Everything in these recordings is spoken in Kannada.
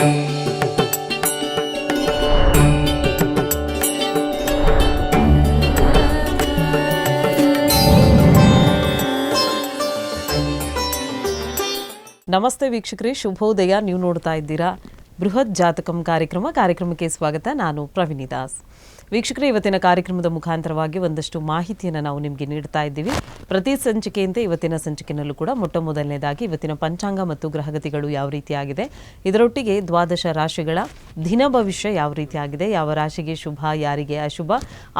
ನಮಸ್ತೆ ವೀಕ್ಷಕರೇ, ಶುಭೋದಯ. ನೀವು ನೋಡ್ತಾ ಇದ್ದೀರಾ ಬೃಹತ್ ಜಾತಕಂ ಕಾರ್ಯಕ್ರಮಕ್ಕೆ ಸ್ವಾಗತ. ನಾನು ಪ್ರವೀಣಿ ದಾಸ್. ವೀಕ್ಷಕರೇ, ಇವತ್ತಿನ ಕಾರ್ಯಕ್ರಮದ ಮುಖಾಂತರವಾಗಿ ಒಂದಷ್ಟು ಮಾಹಿತಿಯನ್ನು ನಾವು ನಿಮಗೆ ನೀಡ್ತಾ ಇದ್ದೀವಿ. ಪ್ರತಿ ಸಂಚಿಕೆಯಂತೆ ಇವತ್ತಿನ ಸಂಚಿಕೆಯಲ್ಲೂ ಕೂಡ ಮೊಟ್ಟ ಮೊದಲನೇದಾಗಿ ಇವತ್ತಿನ ಪಂಚಾಂಗ ಮತ್ತು ಗ್ರಹಗತಿಗಳು ಯಾವ ರೀತಿಯಾಗಿದೆ, ಇದರೊಟ್ಟಿಗೆ ದ್ವಾದಶ ರಾಶಿಗಳ ದಿನ ಭವಿಷ್ಯ ಯಾವ ರೀತಿಯಾಗಿದೆ, ಯಾವ ರಾಶಿಗೆ ಶುಭ, ಯಾರಿಗೆ ಅಶುಭ,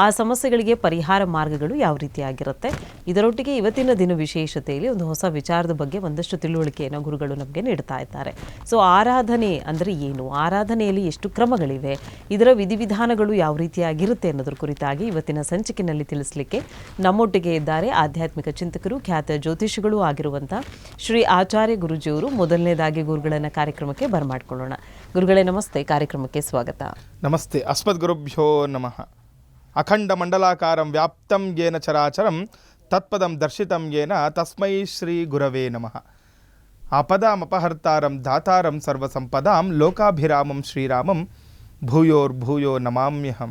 ಆ ಸಮಸ್ಯೆಗಳಿಗೆ ಪರಿಹಾರ ಮಾರ್ಗಗಳು ಯಾವ ರೀತಿಯಾಗಿರುತ್ತೆ, ಇದರೊಟ್ಟಿಗೆ ಇವತ್ತಿನ ದಿನ ವಿಶೇಷತೆಯಲ್ಲಿ ಒಂದು ಹೊಸ ವಿಚಾರದ ಬಗ್ಗೆ ಒಂದಷ್ಟು ತಿಳುವಳಿಕೆಯನ್ನು ಗುರುಗಳು ನಮಗೆ ನೀಡ್ತಾ ಇದ್ದಾರೆ. ಸೊ ಆರಾಧನೆ ಅಂದರೆ ಏನು, ಆರಾಧನೆಯಲ್ಲಿ ಎಷ್ಟು ಕ್ರಮಗಳಿವೆ, ಇದರ ವಿಧಿವಿಧಾನಗಳು ಯಾವ ರೀತಿಯಾಗಿರುತ್ತೆ ಅನ್ನೋದ್ರ ಕುರಿತಾಗಿ ಇವತ್ತಿನ ಸಂಚಿಕೆಯಲ್ಲಿ ತಿಳಿಸಲಿಕ್ಕೆ ನಮ್ಮೊಟ್ಟಿಗೆ ಇದ್ದಾರೆ ಆಧ್ಯಾತ್ಮಿಕ ಚಿಂತಕರು, ಖ್ಯಾತ ಜ್ಯೋತಿಷಿಗಳು ಆಗಿರುವಂಥ ಶ್ರೀ ಆಚಾರ್ಯ ಗುರುಜಿಯವರು. ಮೊದಲನೇದಾಗಿ ಗುರುಗಳನ್ನ ಕಾರ್ಯಕ್ರಮಕ್ಕೆ ಬರಮಾಡ್ಕೊಳ್ಳೋಣ. ಗುರುಗಳೇ ನಮಸ್ತೆ, ಕಾರ್ಯಕ್ರಮಕ್ಕೆ ಸ್ವಾಗತ. ನಮಸ್ತೆ. ಅಸ್ಮದ್ ಗುರುಭ್ಯೋ ನಮಃ. ಅಖಂಡ ಮಂಡಲಾಕಾರಂ ವ್ಯಾಪ್ತಂ ಯೇನ ಚರಾಚರಂ ತತ್ಪದಂ ದರ್ಶಿತಂ ಯೇನ ತಸ್ಮೈ ಶ್ರೀ ಗುರವೇ ನಮಃ. ಆಪದಾಮಪಹರ್ತಾರಂ ದಾತಾರಂ ಸರ್ವಸಂಪದಾಂ ಲೋಕಾಭಿರಾಮಂ ಶ್ರೀರಾಮಂ ಭೂಯೋರ್ಭೂಯೋ ನಮಾಮ್ಯಹಂ.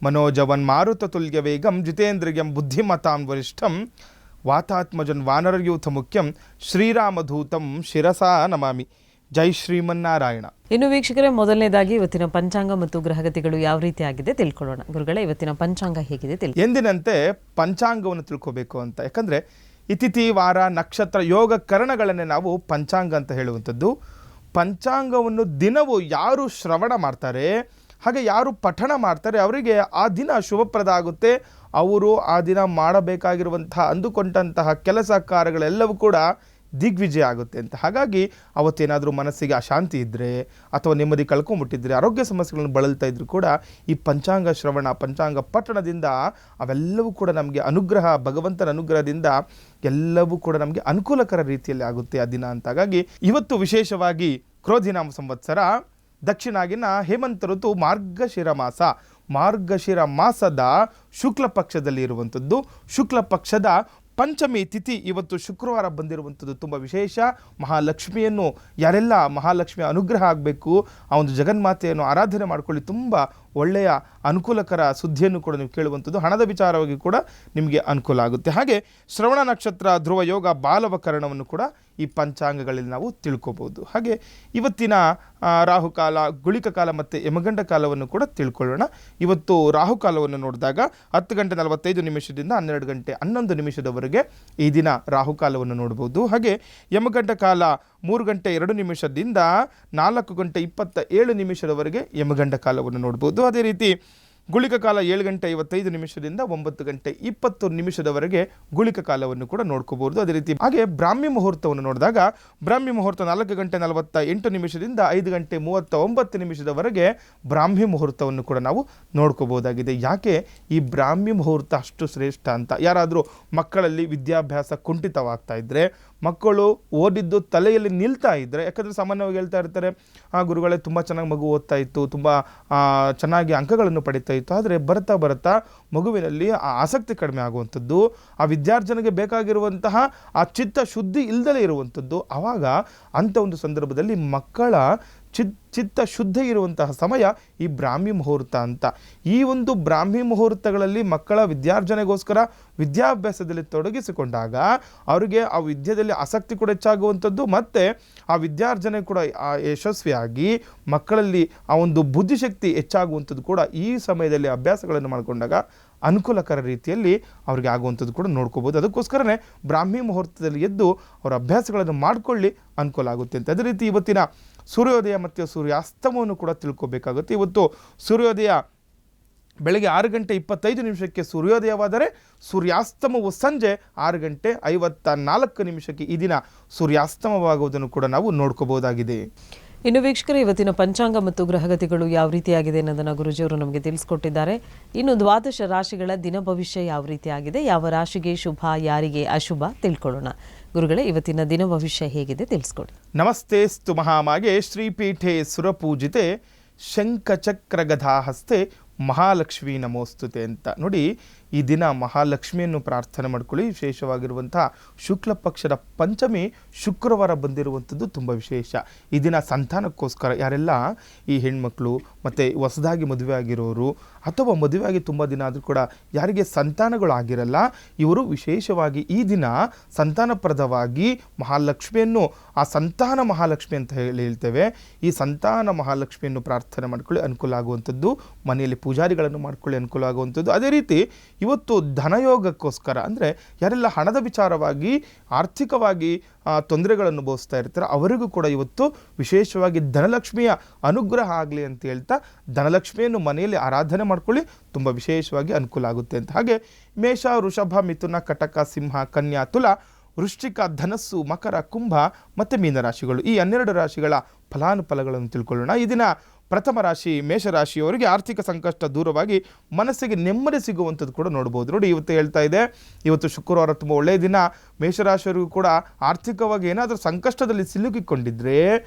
ಮನೋಜವನ್ ಮಾರುತತುಲ್ಯ ವೇಗಂ ಜಿತೇಂದ್ರಿಯಂ ಬುದ್ಧಿಮತಾಂ ವರಿಷ್ಠಂ ವಾತಾತ್ಮಜನ್ ವಾನರಯೂಥ ಮುಖ್ಯಂ ಶ್ರೀರಾಮಧೂತಂ ಶಿರಸಾ ನಮಾಮಿ. ಜೈ ಶ್ರೀಮನ್ನಾರಾಯಣ. ಇನ್ನು ವೀಕ್ಷಕರೇ, ಮೊದಲನೇದಾಗಿ ಇವತ್ತಿನ ಪಂಚಾಂಗ ಮತ್ತು ಗ್ರಹಗತಿಗಳು ಯಾವ ರೀತಿಯಾಗಿದೆ ತಿಳ್ಕೊಳ್ಳೋಣ. ಗುರುಗಳೇ, ಇವತ್ತಿನ ಪಂಚಾಂಗ ಹೇಗಿದೆ ಎಂದಿನಂತೆ ಪಂಚಾಂಗವನ್ನು ತಿಳ್ಕೋಬೇಕು ಅಂತ. ಯಾಕಂದರೆ ಈ ತಿಥಿ, ವಾರ, ನಕ್ಷತ್ರ, ಯೋಗ ಕರಣಗಳನ್ನೇ ನಾವು ಪಂಚಾಂಗ ಅಂತ ಹೇಳುವಂಥದ್ದು. ಪಂಚಾಂಗವನ್ನು ದಿನವೂ ಯಾರು ಶ್ರವಣ ಮಾಡ್ತಾರೆ, ಹಾಗೆ ಯಾರು ಪಠಣ ಮಾಡ್ತಾರೆ, ಅವರಿಗೆ ಆ ದಿನ ಶುಭಪ್ರದ ಆಗುತ್ತೆ. ಅವರು ಆ ದಿನ ಮಾಡಬೇಕಾಗಿರುವಂತಹ ಅಂದುಕೊಂಡಂತಹ ಕೆಲಸ ಕಾರ್ಯಗಳೆಲ್ಲವೂ ಕೂಡ ದಿಗ್ವಿಜಯ ಆಗುತ್ತೆ ಅಂತ. ಹಾಗಾಗಿ ಅವತ್ತೇನಾದರೂ ಮನಸ್ಸಿಗೆ ಅಶಾಂತಿ ಇದ್ದರೆ ಅಥವಾ ನೆಮ್ಮದಿ ಕಳ್ಕೊಂಬಿಟ್ಟಿದ್ರೆ, ಆರೋಗ್ಯ ಸಮಸ್ಯೆಗಳನ್ನು ಬಳಲ್ತಾ ಇದ್ರೂ ಕೂಡ ಈ ಪಂಚಾಂಗ ಶ್ರವಣ, ಪಂಚಾಂಗ ಪಠಣದಿಂದ ಅವೆಲ್ಲವೂ ಕೂಡ ನಮಗೆ ಅನುಗ್ರಹ, ಭಗವಂತನ ಅನುಗ್ರಹದಿಂದ ಎಲ್ಲವೂ ಕೂಡ ನಮಗೆ ಅನುಕೂಲಕರ ರೀತಿಯಲ್ಲಿ ಆಗುತ್ತೆ ಆ ದಿನ ಅಂತ. ಹಾಗಾಗಿ ಇವತ್ತು ವಿಶೇಷವಾಗಿ ಕ್ರೋಧಿನಾಮ ಸಂವತ್ಸರ, ದಕ್ಷಿಣಾಗಿನ ಹೇಮಂತ ಋತು, ಮಾರ್ಗಶಿರ ಮಾಸದ ಶುಕ್ಲ ಪಕ್ಷದಲ್ಲಿ ಇರುವಂಥದ್ದು. ಶುಕ್ಲ ಪಕ್ಷದ ಪಂಚಮಿ ತಿಥಿ ಇವತ್ತು ಶುಕ್ರವಾರ ಬಂದಿರುವಂಥದ್ದು ತುಂಬ ವಿಶೇಷ. ಮಹಾಲಕ್ಷ್ಮಿಯನ್ನು ಯಾರೆಲ್ಲ ಮಹಾಲಕ್ಷ್ಮಿಯ ಅನುಗ್ರಹ ಆಗಬೇಕು, ಆ ಒಂದು ಜಗನ್ಮಾತೆಯನ್ನು ಆರಾಧನೆ ಮಾಡ್ಕೊಳ್ಳಿ, ತುಂಬ ಒಳ್ಳೆಯ ಅನುಕೂಲಕರ ಸುದ್ದಿಯನ್ನು ಕೂಡ ನೀವು ಕೇಳುವಂಥದ್ದು. ಹಣದ ವಿಚಾರವಾಗಿ ಕೂಡ ನಿಮಗೆ ಅನುಕೂಲ ಆಗುತ್ತೆ. ಹಾಗೆ ಶ್ರವಣ ನಕ್ಷತ್ರ, ಧ್ರುವ ಯೋಗ, ಬಾಲವಕರಣವನ್ನು ಕೂಡ ಈ ಪಂಚಾಂಗಗಳಲ್ಲಿ ನಾವು ತಿಳ್ಕೊಬೋದು. ಹಾಗೆ ಇವತ್ತಿನ ರಾಹುಕಾಲ, ಗುಳಿಕ ಕಾಲ ಮತ್ತು ಯಮಗಂಡ ಕಾಲವನ್ನು ಕೂಡ ತಿಳ್ಕೊಳ್ಳೋಣ. ಇವತ್ತು ರಾಹುಕಾಲವನ್ನು ನೋಡಿದಾಗ 10 ಗಂಟೆ 45 ನಿಮಿಷದಿಂದ 12 ಗಂಟೆ 11 ನಿಮಿಷದವರೆಗೆ ಈ ದಿನ ರಾಹುಕಾಲವನ್ನು ನೋಡ್ಬೋದು. ಹಾಗೆ ಯಮಗಂಡ ಕಾಲ 3 ಗಂಟೆ 2 ನಿಮಿಷದಿಂದ 4 ಗಂಟೆ 27 ನಿಮಿಷದವರೆಗೆ ಯಮಗಂಡ ಕಾಲವನ್ನು ನೋಡ್ಬೋದು. ಅದೇ ರೀತಿ ಗುಳಿಕ ಕಾಲ 7 ಗಂಟೆ 55 ನಿಮಿಷದಿಂದ 9 ಗಂಟೆ 20 ನಿಮಿಷದವರೆಗೆ ಗುಳಿಕ ಕಾಲವನ್ನು ಕೂಡ ನೋಡ್ಕೋಬಹುದು. ಅದೇ ರೀತಿ ಹಾಗೆ ಬ್ರಾಹ್ಮಿ ಮುಹೂರ್ತವನ್ನು ನೋಡಿದಾಗ ಬ್ರಾಹ್ಮಿ ಮುಹೂರ್ತ 4 ಗಂಟೆ 48 ನಿಮಿಷದಿಂದ 5 ಗಂಟೆ 39 ನಿಮಿಷದವರೆಗೆ ಬ್ರಾಹ್ಮಿ ಮುಹೂರ್ತವನ್ನು ಕೂಡ ನಾವು ನೋಡ್ಕೋಬಹುದಾಗಿದೆ. ಯಾಕೆ ಈ ಬ್ರಾಹ್ಮಿ ಮುಹೂರ್ತ ಅಷ್ಟು ಶ್ರೇಷ್ಠ ಅಂತ? ಯಾರಾದರೂ ಮಕ್ಕಳಲ್ಲಿ ವಿದ್ಯಾಭ್ಯಾಸ ಕುಂಠಿತವಾಗ್ತಾ ಇದ್ದರೆ, ಮಕ್ಕಳು ಓದಿದ್ದು ತಲೆಯಲ್ಲಿ ನಿಲ್ತಾ ಇದ್ದರೆ, ಯಾಕಂದರೆ ಸಾಮಾನ್ಯವಾಗಿ ಹೇಳ್ತಾ ಇರ್ತಾರೆ, ಗುರುಗಳೇ ತುಂಬ ಚೆನ್ನಾಗಿ ಮಗು ಓದ್ತಾ ಇತ್ತು, ತುಂಬ ಚೆನ್ನಾಗಿ ಅಂಕಗಳನ್ನು ಪಡಿತಾ ಇತ್ತು, ಆದರೆ ಬರ್ತಾ ಮಗುವಿನಲ್ಲಿ ಆ ಆಸಕ್ತಿ ಕಡಿಮೆ ಆಗುವಂಥದ್ದು, ಆ ವಿದ್ಯಾರ್ಜನೆಗೆ ಬೇಕಾಗಿರುವಂತಹ ಆ ಚಿತ್ತ ಶುದ್ಧಿ ಇಲ್ಲದಲೇ ಇರುವಂಥದ್ದು. ಆವಾಗ ಅಂಥ ಒಂದು ಸಂದರ್ಭದಲ್ಲಿ ಮಕ್ಕಳ ಚಿತ್ತ ಶುದ್ಧ ಇರುವಂತಹ ಸಮಯ ಈ ಬ್ರಾಹ್ಮಿ ಮುಹೂರ್ತ ಅಂತ. ಈ ಒಂದು ಬ್ರಾಹ್ಮಿ ಮುಹೂರ್ತಗಳಲ್ಲಿ ಮಕ್ಕಳ ವಿದ್ಯಾರ್ಜನೆಗೋಸ್ಕರ ವಿದ್ಯಾಭ್ಯಾಸದಲ್ಲಿ ತೊಡಗಿಸಿಕೊಂಡಾಗ ಅವರಿಗೆ ಆ ವಿದ್ಯೆಯಲ್ಲಿ ಆಸಕ್ತಿ ಕೂಡ ಹೆಚ್ಚಾಗುವಂಥದ್ದು, ಮತ್ತು ಆ ವಿದ್ಯಾರ್ಜನೆ ಕೂಡ ಯಶಸ್ವಿಯಾಗಿ ಮಕ್ಕಳಲ್ಲಿ ಆ ಒಂದು ಬುದ್ಧಿಶಕ್ತಿ ಹೆಚ್ಚಾಗುವಂಥದ್ದು ಕೂಡ ಈ ಸಮಯದಲ್ಲಿ ಅಭ್ಯಾಸಗಳನ್ನು ಮಾಡಿಕೊಂಡಾಗ ಅನುಕೂಲಕರ ರೀತಿಯಲ್ಲಿ ಅವ್ರಿಗೆ ಆಗುವಂಥದ್ದು ಕೂಡ ನೋಡ್ಕೋಬೋದು. ಅದಕ್ಕೋಸ್ಕರನೇ ಬ್ರಾಹ್ಮಿ ಮುಹೂರ್ತದಲ್ಲಿ ಎದ್ದು ಅವರ ಅಭ್ಯಾಸಗಳನ್ನು ಮಾಡಿಕೊಳ್ಳಿ, ಅನುಕೂಲ ಆಗುತ್ತೆ ಅಂತ. ಅದೇ ರೀತಿ ಇವತ್ತಿನ ಸೂರ್ಯೋದಯ ಮತ್ತು ಸೂರ್ಯಾಸ್ತಮವನ್ನು ಕೂಡ ತಿಳ್ಕೊಬೇಕಾಗುತ್ತೆ. ಇವತ್ತು ಸೂರ್ಯೋದಯ ಬೆಳಗ್ಗೆ 6 ಗಂಟೆ 25 ನಿಮಿಷಕ್ಕೆ ಸೂರ್ಯೋದಯವಾದರೆ ಸೂರ್ಯಾಸ್ತಮವು ಸಂಜೆ 6 ಗಂಟೆ 54 ನಿಮಿಷಕ್ಕೆ ಈ ದಿನ ಸೂರ್ಯಾಸ್ತಮವಾಗುವುದನ್ನು ಕೂಡ ನಾವು ನೋಡ್ಕೋಬಹುದಾಗಿದೆ. ಇನ್ನು ವೀಕ್ಷಕರೇ, ಇವತ್ತಿನ ಪಂಚಾಂಗ ಮತ್ತು ಗ್ರಹಗತಿಗಳು ಯಾವ ರೀತಿಯಾಗಿದೆ ಅನ್ನೋದನ್ನು ಗುರುಜಿಯವರು ನಮಗೆ ತಿಳಿಸ್ಕೊಟ್ಟಿದ್ದಾರೆ. ಇನ್ನು ದ್ವಾದಶ ರಾಶಿಗಳ ದಿನ ಭವಿಷ್ಯ ಯಾವ ರೀತಿಯಾಗಿದೆ, ಯಾವ ರಾಶಿಗೆ ಶುಭ, ಯಾರಿಗೆ ಅಶುಭ ತಿಳ್ಕೊಳ್ಳೋಣ. ಗುರುಗಳೇ, ಇವತ್ತಿನ ದಿನ ಭವಿಷ್ಯ ಹೇಗಿದೆ ತಿಳಿಸ್ಕೊಡಿ. ನಮಸ್ತೆ ಸ್ತು ಮಹಾಮಾಗೆ ಶ್ರೀಪೀಠೆ ಸುರಪೂಜಿತೆ ಶಂಖಚಕ್ರ ಗದಾಹಸ್ತೆ ಮಹಾಲಕ್ಷ್ಮೀ ನಮೋಸ್ತುತೆ ಅಂತ. ನೋಡಿ, ಈ ದಿನ ಮಹಾಲಕ್ಷ್ಮಿಯನ್ನು ಪ್ರಾರ್ಥನೆ ಮಾಡ್ಕೊಳ್ಳಿ. ವಿಶೇಷವಾಗಿರುವಂತಹ ಶುಕ್ಲ ಪಕ್ಷದ ಪಂಚಮಿ ಶುಕ್ರವಾರ ಬಂದಿರುವಂಥದ್ದು ತುಂಬ ವಿಶೇಷ. ಈ ದಿನ ಸಂತಾನಕ್ಕೋಸ್ಕರ ಯಾರೆಲ್ಲ ಈ ಹೆಣ್ಮಕ್ಳು ಮತ್ತು ಹೊಸದಾಗಿ ಮದುವೆ ಆಗಿರೋರು ಅಥವಾ ಮದುವೆಯಾಗಿ ತುಂಬ ದಿನ ಆದರೂ ಕೂಡ ಯಾರಿಗೆ ಸಂತಾನಗಳು ಆಗಿರಲ್ಲ, ಇವರು ವಿಶೇಷವಾಗಿ ಈ ದಿನ ಸಂತಾನಪ್ರದವಾಗಿ ಮಹಾಲಕ್ಷ್ಮಿಯನ್ನು, ಆ ಸಂತಾನ ಮಹಾಲಕ್ಷ್ಮಿ ಅಂತ ಹೇಳ್ತೇವೆ, ಈ ಸಂತಾನ ಮಹಾಲಕ್ಷ್ಮಿಯನ್ನು ಪ್ರಾರ್ಥನೆ ಮಾಡ್ಕೊಳ್ಳಿ, ಅನುಕೂಲ ಆಗುವಂಥದ್ದು. ಮನೆಯಲ್ಲಿ ಪೂಜಾರಿಗಳನ್ನು ಮಾಡ್ಕೊಳ್ಳಿ, ಅನುಕೂಲ ಆಗುವಂಥದ್ದು. ಅದೇ ರೀತಿ ಇವತ್ತು ಧನಯೋಗಕ್ಕೋಸ್ಕರ ಅಂದರೆ ಯಾರೆಲ್ಲ ಹಣದ ವಿಚಾರವಾಗಿ ಆರ್ಥಿಕವಾಗಿ ತೊಂದರೆಗಳನ್ನು ಅನುಭವಿಸ್ತಾ ಇರ್ತಾರೆ ಅವರಿಗೂ ಕೂಡ ಇವತ್ತು ವಿಶೇಷವಾಗಿ ಧನಲಕ್ಷ್ಮಿಯ ಅನುಗ್ರಹ ಆಗಲಿ ಅಂತ ಹೇಳ್ತಾ ಧನಲಕ್ಷ್ಮಿಯನ್ನು ಮನೆಯಲ್ಲಿ ಆರಾಧನೆ ಮಾಡ್ಕೊಳ್ಳಿ, ತುಂಬ ವಿಶೇಷವಾಗಿ ಅನುಕೂಲ ಆಗುತ್ತೆ ಅಂತ. ಹಾಗೆ ಮೇಷ, ವೃಷಭ, ಮಿಥುನ, ಕಟಕ, ಸಿಂಹ, ಕನ್ಯಾ, ತುಲ, ವೃಶ್ಚಿಕ, ಧನಸ್ಸು, ಮಕರ, ಕುಂಭ ಮತ್ತು ಮೀನರಾಶಿಗಳು, ಈ 12 ರಾಶಿಗಳ ಫಲಾನುಫಲಗಳನ್ನು ತಿಳ್ಕೊಳ್ಳೋಣ. ಈ ದಿನ ಪ್ರಥಮ ರಾಶಿ ಮೇಷರಾಶಿಯವರಿಗೆ ಆರ್ಥಿಕ ಸಂಕಷ್ಟ ದೂರವಾಗಿ ಮನಸ್ಸಿಗೆ ನೆಮ್ಮದಿ ಸಿಗುವಂಥದ್ದು ಕೂಡ ನೋಡ್ಬೋದು. ನೋಡಿ, ಇವತ್ತು ಹೇಳ್ತಾ ಇದೆ, ಇವತ್ತು ಶುಕ್ರವಾರ ತುಂಬ ಒಳ್ಳೆಯ ದಿನ. ಮೇಷರಾಶಿಯವರಿಗೂ ಕೂಡ ಆರ್ಥಿಕವಾಗಿ ಏನಾದರೂ ಸಂಕಷ್ಟದಲ್ಲಿ ಸಿಲುಕಿಕೊಂಡಿದ್ರೆ,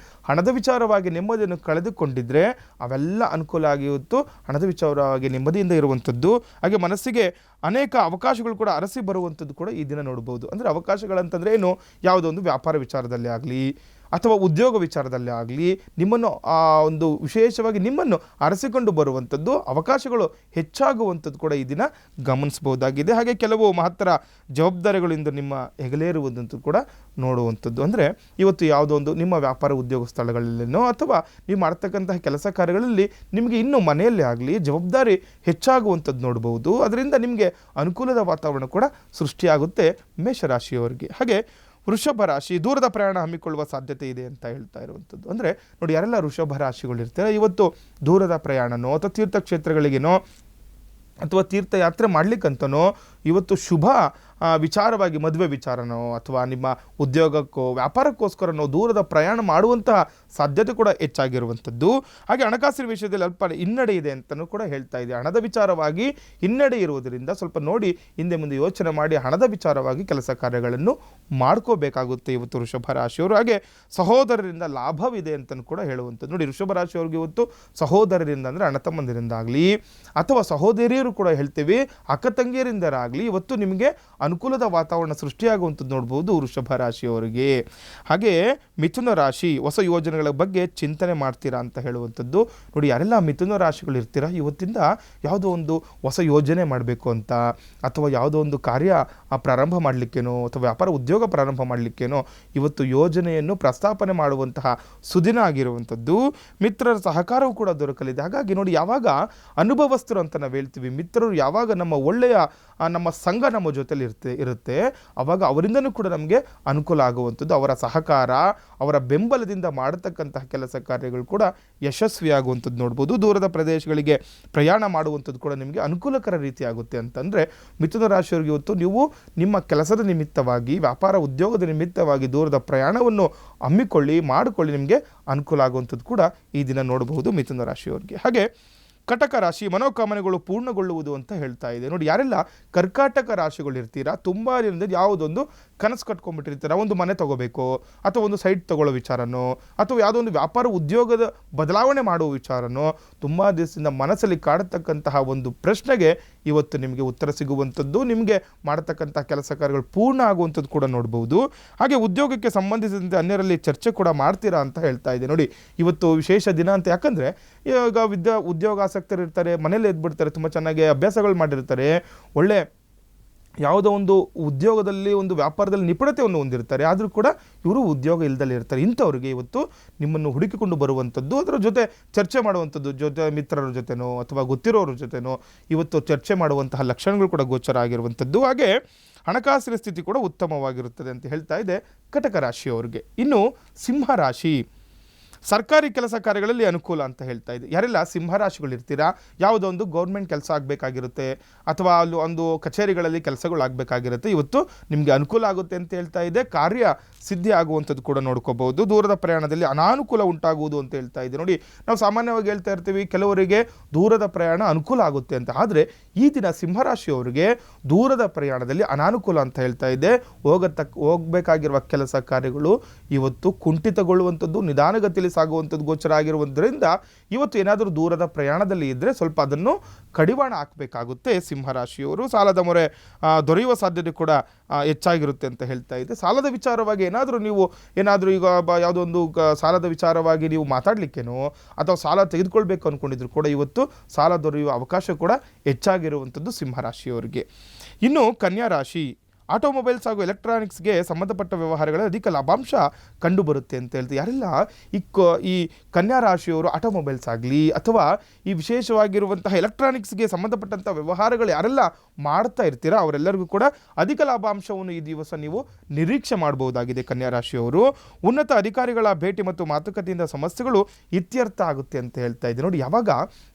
ಹಣದ ವಿಚಾರವಾಗಿ ನೆಮ್ಮದಿಯನ್ನು ಕಳೆದುಕೊಂಡಿದ್ರೆ ಅವೆಲ್ಲ ಅನುಕೂಲ ಆಗಿ ಇವತ್ತು ಹಣದ ವಿಚಾರವಾಗಿ ನೆಮ್ಮದಿಯಿಂದ ಇರುವಂಥದ್ದು. ಹಾಗೆ ಮನಸ್ಸಿಗೆ ಅನೇಕ ಅವಕಾಶಗಳು ಕೂಡ ಅರಸಿ ಬರುವಂಥದ್ದು ಕೂಡ ಈ ದಿನ ನೋಡ್ಬೋದು. ಅಂದರೆ ಅವಕಾಶಗಳಂತಂದರೆ ಏನು, ಯಾವುದೋ ಒಂದು ವ್ಯಾಪಾರ ವಿಚಾರದಲ್ಲಿ ಆಗಲಿ ಅಥವಾ ಉದ್ಯೋಗ ವಿಚಾರದಲ್ಲಿ ಆಗಲಿ ನಿಮ್ಮನ್ನು ಒಂದು ವಿಶೇಷವಾಗಿ ನಿಮ್ಮನ್ನು ಅರಸಿಕೊಂಡು ಬರುವಂಥದ್ದು, ಅವಕಾಶಗಳು ಹೆಚ್ಚಾಗುವಂಥದ್ದು ಕೂಡ ಈ ದಿನ ಗಮನಿಸಬಹುದಾಗಿದೆ. ಹಾಗೆ ಕೆಲವು ಮಹತ್ತರ ಜವಾಬ್ದಾರಿಗಳಿಂದ ನಿಮ್ಮ ಹೆಗಲೇರುವುದಂತೂ ಕೂಡ ನೋಡುವಂಥದ್ದು. ಅಂದರೆ ಇವತ್ತು ಯಾವುದೋ ಒಂದು ನಿಮ್ಮ ವ್ಯಾಪಾರ ಉದ್ಯೋಗ ಸ್ಥಳಗಳಲ್ಲೇನೋ ಅಥವಾ ನೀವು ಮಾಡ್ತಕ್ಕಂತಹ ಕೆಲಸ ಕಾರ್ಯಗಳಲ್ಲಿ ನಿಮಗೆ ಇನ್ನೂ ಮನೆಯಲ್ಲೇ ಆಗಲಿ ಜವಾಬ್ದಾರಿ ಹೆಚ್ಚಾಗುವಂಥದ್ದು ನೋಡ್ಬೋದು. ಅದರಿಂದ ನಿಮಗೆ ಅನುಕೂಲದ ವಾತಾವರಣ ಕೂಡ ಸೃಷ್ಟಿಯಾಗುತ್ತೆ ಮೇಷರಾಶಿಯವರಿಗೆ. ಹಾಗೆ ವೃಷಭ ರಾಶಿ, ದೂರದ ಪ್ರಯಾಣ ಹಮ್ಮಿಕೊಳ್ಳುವ ಸಾಧ್ಯತೆ ಇದೆ ಅಂತ ಹೇಳ್ತಾ ಇರುವಂಥದ್ದು. ಅಂದರೆ ನೋಡಿ, ಯಾರೆಲ್ಲ ವೃಷಭ ರಾಶಿಗಳಿರ್ತಾರೆ ಇವತ್ತು ದೂರದ ಪ್ರಯಾಣನೋ ಅಥವಾ ತೀರ್ಥಕ್ಷೇತ್ರಗಳಿಗೇನೋ ಅಥವಾ ತೀರ್ಥಯಾತ್ರೆ ಮಾಡಲಿಕ್ಕಂತನೋ ಇವತ್ತು ಶುಭ ವಿಚಾರವಾಗಿ ಮದುವೆ ವಿಚಾರನೋ ಅಥವಾ ನಿಮ್ಮ ಉದ್ಯೋಗಕ್ಕೋ ವ್ಯಾಪಾರಕ್ಕೋಸ್ಕರನೋ ದೂರದ ಪ್ರಯಾಣ ಮಾಡುವಂತಹ ಸಾಧ್ಯತೆ ಕೂಡ ಹೆಚ್ಚಾಗಿರುವಂಥದ್ದು. ಹಾಗೆ ಹಣಕಾಸಿನ ವಿಷಯದಲ್ಲಿ ಅಲ್ಪ ಹಿನ್ನಡೆ ಇದೆ ಅಂತಲೂ ಕೂಡ ಹೇಳ್ತಾ ಇದೆ. ಹಣದ ವಿಚಾರವಾಗಿ ಹಿನ್ನಡೆ ಇರುವುದರಿಂದ ಸ್ವಲ್ಪ ನೋಡಿ ಹಿಂದೆ ಮುಂದೆ ಯೋಚನೆ ಮಾಡಿ ಹಣದ ವಿಚಾರವಾಗಿ ಕೆಲಸ ಕಾರ್ಯಗಳನ್ನು ಮಾಡ್ಕೋಬೇಕಾಗುತ್ತೆ ಇವತ್ತು ವೃಷಭ ರಾಶಿಯವರು. ಹಾಗೆ ಸಹೋದರರಿಂದ ಲಾಭವಿದೆ ಅಂತಲೂ ಕೂಡ ಹೇಳುವಂಥದ್ದು. ನೋಡಿ, ವೃಷಭ ರಾಶಿಯವ್ರಿಗೆ ಇವತ್ತು ಸಹೋದರರಿಂದ ಅಂದರೆ ಅಣ್ಣ ತಮ್ಮಂದಿರಿಂದ ಆಗಲಿ ಅಥವಾ ಸಹೋದರಿಯರು ಕೂಡ ಹೇಳ್ತೀವಿ ಅಕ್ಕ ತಂಗಿಯರಿಂದರಾಗಲಿ ಇವತ್ತು ನಿಮಗೆ ಅನುಕೂಲದ ವಾತಾವರಣ ಸೃಷ್ಟಿಯಾಗುವಂಥದ್ದು ನೋಡ್ಬೋದು ವೃಷಭ ರಾಶಿಯವರಿಗೆ. ಹಾಗೆ ಮಿಥುನ ರಾಶಿ, ಹೊಸ ಯೋಜನೆಗಳ ಬಗ್ಗೆ ಚಿಂತನೆ ಮಾಡ್ತೀರಾ ಅಂತ ಹೇಳುವಂಥದ್ದು. ನೋಡಿ, ಯಾರೆಲ್ಲ ಮಿಥುನ ರಾಶಿಗಳು ಇರ್ತೀರಾ ಇವತ್ತಿಂದ ಯಾವುದೋ ಒಂದು ಹೊಸ ಯೋಜನೆ ಮಾಡಬೇಕು ಅಂತ ಅಥವಾ ಯಾವುದೋ ಒಂದು ಕಾರ್ಯ ಪ್ರಾರಂಭ ಮಾಡಲಿಕ್ಕೇನೋ ಅಥವಾ ವ್ಯಾಪಾರ ಉದ್ಯೋಗ ಪ್ರಾರಂಭ ಮಾಡಲಿಕ್ಕೇನೋ ಇವತ್ತು ಯೋಜನೆಯನ್ನು ಪ್ರಸ್ತಾಪನೆ ಮಾಡುವಂತಹ ಸುದಿನ ಆಗಿರುವಂಥದ್ದು. ಮಿತ್ರರ ಸಹಕಾರವೂ ಕೂಡ ದೊರಕಲಿದೆ. ಹಾಗಾಗಿ ನೋಡಿ, ಯಾವಾಗ ಅನುಭವಸ್ಥರು ಅಂತ ನಾವು ಹೇಳ್ತೀವಿ, ಮಿತ್ರರು ಯಾವಾಗ ನಮ್ಮ ಒಳ್ಳೆಯ ನಮ್ಮ ಸಂಘ ನಮ್ಮ ಜೊತೆಲಿ ಇರುತ್ತೆ ಆವಾಗ ಅವರಿಂದನೂ ಕೂಡ ನಮಗೆ ಅನುಕೂಲ ಆಗುವಂಥದ್ದು. ಅವರ ಸಹಕಾರ, ಅವರ ಬೆಂಬಲದಿಂದ ಮಾಡತಕ್ಕಂತಹ ಕೆಲಸ ಕಾರ್ಯಗಳು ಕೂಡ ಯಶಸ್ವಿಯಾಗುವಂಥದ್ದು ನೋಡ್ಬೋದು. ದೂರದ ಪ್ರದೇಶಗಳಿಗೆ ಪ್ರಯಾಣ ಮಾಡುವಂಥದ್ದು ಕೂಡ ನಿಮಗೆ ಅನುಕೂಲಕರ ರೀತಿ ಆಗುತ್ತೆ ಅಂತಂದರೆ ಮಿಥುನ ರಾಶಿಯವರಿಗೆ ಇವತ್ತು ನೀವು ನಿಮ್ಮ ಕೆಲಸದ ನಿಮಿತ್ತವಾಗಿ ವ್ಯಾಪಾರ ಉದ್ಯೋಗದ ನಿಮಿತ್ತವಾಗಿ ದೂರದ ಪ್ರಯಾಣವನ್ನು ಮಾಡಿಕೊಳ್ಳಿ, ನಿಮಗೆ ಅನುಕೂಲ ಆಗುವಂಥದ್ದು ಕೂಡ ಈ ದಿನ ನೋಡಬಹುದು ಮಿಥುನ ರಾಶಿಯವರಿಗೆ. ಹಾಗೆ ಕಟಕ ರಾಶಿ, ಮನೋಕಾಮನೆಗಳು ಪೂರ್ಣಗೊಳ್ಳುವುದು ಅಂತ ಹೇಳ್ತಾ ಇದೆ. ನೋಡಿ, ಯಾರೆಲ್ಲ ಕರ್ಕಾಟಕ ರಾಶಿಗಳು ಇರ್ತೀರಾ ತುಂಬ ದಿನದಿಂದ ಯಾವುದೊಂದು ಕನಸು ಕಟ್ಕೊಂಡ್ಬಿಟ್ಟಿರ್ತೀರ, ಒಂದು ಮನೆ ತಗೋಬೇಕು ಅಥವಾ ಒಂದು ಸೈಟ್ ತಗೊಳ್ಳೋ ವಿಚಾರನೋ ಅಥವಾ ಯಾವುದೋ ಒಂದು ವ್ಯಾಪಾರ ಉದ್ಯೋಗದ ಬದಲಾವಣೆ ಮಾಡುವ ವಿಚಾರನೋ ತುಂಬ ದಿವಸದಿಂದ ಮನಸ್ಸಲ್ಲಿ ಕಾಡತಕ್ಕಂತಹ ಒಂದು ಪ್ರಶ್ನೆಗೆ ಇವತ್ತು ನಿಮಗೆ ಉತ್ತರ ಸಿಗುವಂಥದ್ದು, ನಿಮಗೆ ಮಾಡತಕ್ಕಂಥ ಕೆಲಸ ಕಾರ್ಯಗಳು ಪೂರ್ಣ ಆಗುವಂಥದ್ದು ಕೂಡ ನೋಡ್ಬೋದು. ಹಾಗೆ ಉದ್ಯೋಗಕ್ಕೆ ಸಂಬಂಧಿಸಿದಂತೆ ಅನ್ಯರಲ್ಲಿ ಚರ್ಚೆ ಕೂಡ ಮಾಡ್ತೀರಾ ಅಂತ ಹೇಳ್ತಾ ಇದೆ. ನೋಡಿ, ಇವತ್ತು ವಿಶೇಷ ದಿನ ಅಂತ, ಯಾಕಂದರೆ ಇವಾಗ ಉದ್ಯೋಗಾಸಕ್ತರು ಇರ್ತಾರೆ, ಮನೇಲಿ ಎದ್ಬಿಡ್ತಾರೆ, ತುಂಬ ಚೆನ್ನಾಗಿ ಅಭ್ಯಾಸಗಳು ಮಾಡಿರ್ತಾರೆ, ಒಳ್ಳೆ ಯಾವುದೋ ಒಂದು ಉದ್ಯೋಗದಲ್ಲಿ ಒಂದು ವ್ಯಾಪಾರದಲ್ಲಿ ನಿಪುಣತೆಯನ್ನು ಹೊಂದಿರ್ತಾರೆ, ಆದರೂ ಕೂಡ ಇವರು ಉದ್ಯೋಗ ಇಲ್ದಲೇ ಇರ್ತಾರೆ. ಇಂಥವ್ರಿಗೆ ಇವತ್ತು ನಿಮ್ಮನ್ನು ಹುಡುಕಿಕೊಂಡು ಬರುವಂಥದ್ದು, ಅದರ ಜೊತೆ ಚರ್ಚೆ ಮಾಡುವಂಥದ್ದು, ಜೊತೆ ಮಿತ್ರರ ಜೊತೆನೋ ಅಥವಾ ಗೊತ್ತಿರೋರ ಜೊತೆನೋ ಇವತ್ತು ಚರ್ಚೆ ಮಾಡುವಂತಹ ಲಕ್ಷಣಗಳು ಕೂಡ ಗೋಚರ ಆಗಿರುವಂಥದ್ದು. ಹಾಗೆ ಹಣಕಾಸಿನ ಸ್ಥಿತಿ ಕೂಡ ಉತ್ತಮವಾಗಿರುತ್ತದೆ ಅಂತ ಹೇಳ್ತಾ ಇದೆ ಕಟಕ ರಾಶಿಯವರಿಗೆ. ಇನ್ನು ಸಿಂಹ ರಾಶಿ, ಸರ್ಕಾರಿ ಕೆಲಸ ಕಾರ್ಯಗಳಲ್ಲಿ ಅನುಕೂಲ ಅಂತ ಹೇಳ್ತಾ ಇದೆ. ಯಾರೆಲ್ಲ ಸಿಂಹರಾಶಿಗಳಿರ್ತೀರಾ, ಯಾವುದೋ ಒಂದು ಗೌರ್ಮೆಂಟ್ ಕೆಲಸ ಆಗಬೇಕಾಗಿರುತ್ತೆ ಅಥವಾ ಅಲ್ಲಿ ಒಂದು ಕಚೇರಿಗಳಲ್ಲಿ ಕೆಲಸಗಳು ಆಗಬೇಕಾಗಿರುತ್ತೆ, ಇವತ್ತು ನಿಮಗೆ ಅನುಕೂಲ ಆಗುತ್ತೆ ಅಂತ ಹೇಳ್ತಾ ಇದೆ. ಕಾರ್ಯ ಸಿದ್ಧಿ ಆಗುವಂಥದ್ದು ಕೂಡ ನೋಡ್ಕೋಬಹುದು. ದೂರದ ಪ್ರಯಾಣದಲ್ಲಿ ಅನಾನುಕೂಲ ಉಂಟಾಗುವುದು ಅಂತ ಹೇಳ್ತಾ ಇದೆ. ನೋಡಿ, ನಾವು ಸಾಮಾನ್ಯವಾಗಿ ಹೇಳ್ತಾ ಇರ್ತೀವಿ ಕೆಲವರಿಗೆ ದೂರದ ಪ್ರಯಾಣ ಅನುಕೂಲ ಆಗುತ್ತೆ ಅಂತ, ಆದರೆ ಈ ದಿನ ಸಿಂಹರಾಶಿಯವರಿಗೆ ದೂರದ ಪ್ರಯಾಣದಲ್ಲಿ ಅನಾನುಕೂಲ ಅಂತ ಹೇಳ್ತಾ ಇದೆ. ಹೋಗಬೇಕಾಗಿರುವ ಕೆಲಸ ಕಾರ್ಯಗಳು ಇವತ್ತು ಕುಂಠಿತಗೊಳ್ಳುವಂಥದ್ದು, ನಿಧಾನಗತಿಯಲ್ಲಿ ವಾಹನಗಳಲ್ಲಿ ಸಾಗುವಂಥದ್ದು ಗೋಚರ ಆಗಿರುವುದರಿಂದ ಇವತ್ತು ಏನಾದರೂ ದೂರದ ಪ್ರಯಾಣದಲ್ಲಿ ಇದ್ದರೆ ಸ್ವಲ್ಪ ಅದನ್ನು ಕಡಿವಾಣ ಹಾಕಬೇಕಾಗುತ್ತೆ ಸಿಂಹರಾಶಿಯವರು. ಸಾಲದ ಮೊರೆ ದೊರೆಯುವ ಸಾಧ್ಯತೆ ಕೂಡ ಹೆಚ್ಚಾಗಿರುತ್ತೆ ಅಂತ ಹೇಳ್ತಾ ಇದೆ. ಸಾಲದ ವಿಚಾರವಾಗಿ ಏನಾದರೂ ಈಗ ಯಾವುದೋ ಒಂದು ಸಾಲದ ವಿಚಾರವಾಗಿ ನೀವು ಮಾತಾಡಲಿಕ್ಕೇನೋ ಅಥವಾ ಸಾಲ ತೆಗೆದುಕೊಳ್ಬೇಕು ಅಂದ್ಕೊಂಡಿದ್ರು ಕೂಡ ಇವತ್ತು ಸಾಲ ದೊರೆಯುವ ಅವಕಾಶ ಕೂಡ ಹೆಚ್ಚಾಗಿರುವಂಥದ್ದು ಸಿಂಹರಾಶಿಯವರಿಗೆ. ಇನ್ನು ಕನ್ಯಾ ರಾಶಿ, ಆಟೋಮೊಬೈಲ್ಸ್ ಹಾಗೂ ಎಲೆಕ್ಟ್ರಾನಿಕ್ಸ್ಗೆ ಸಂಬಂಧಪಟ್ಟ ವ್ಯವಹಾರಗಳಲ್ಲಿ ಅಧಿಕ ಲಾಭಾಂಶ ಕಂಡು ಬರುತ್ತೆ ಅಂತ ಹೇಳ್ತೀವಿ. ಯಾರೆಲ್ಲ ಈ ಕನ್ಯಾ ರಾಶಿಯವರು ಆಟೋಮೊಬೈಲ್ಸ್ ಆಗಲಿ ಅಥವಾ ಈ ವಿಶೇಷವಾಗಿರುವಂತಹ ಎಲೆಕ್ಟ್ರಾನಿಕ್ಸ್ಗೆ ಸಂಬಂಧಪಟ್ಟಂಥ ವ್ಯವಹಾರಗಳು ಯಾರೆಲ್ಲ ಮಾಡ್ತಾ ಇರ್ತೀರಾ ಅವರೆಲ್ಲರಿಗೂ ಕೂಡ ಅಧಿಕ ಲಾಭಾಂಶವನ್ನು ಈ ದಿವಸ ನೀವು ನಿರೀಕ್ಷೆ ಮಾಡಬಹುದಾಗಿದೆ. ಕನ್ಯಾ ರಾಶಿಯವರು ಉನ್ನತ ಅಧಿಕಾರಿಗಳ ಭೇಟಿ ಮತ್ತು ಮಾತುಕತೆಯಿಂದ ಸಮಸ್ಯೆಗಳು ಇತ್ಯರ್ಥ ಆಗುತ್ತೆ ಅಂತ ಹೇಳ್ತಾ ಇದ್ದೀನಿ. ನೋಡಿ, ಯಾವಾಗ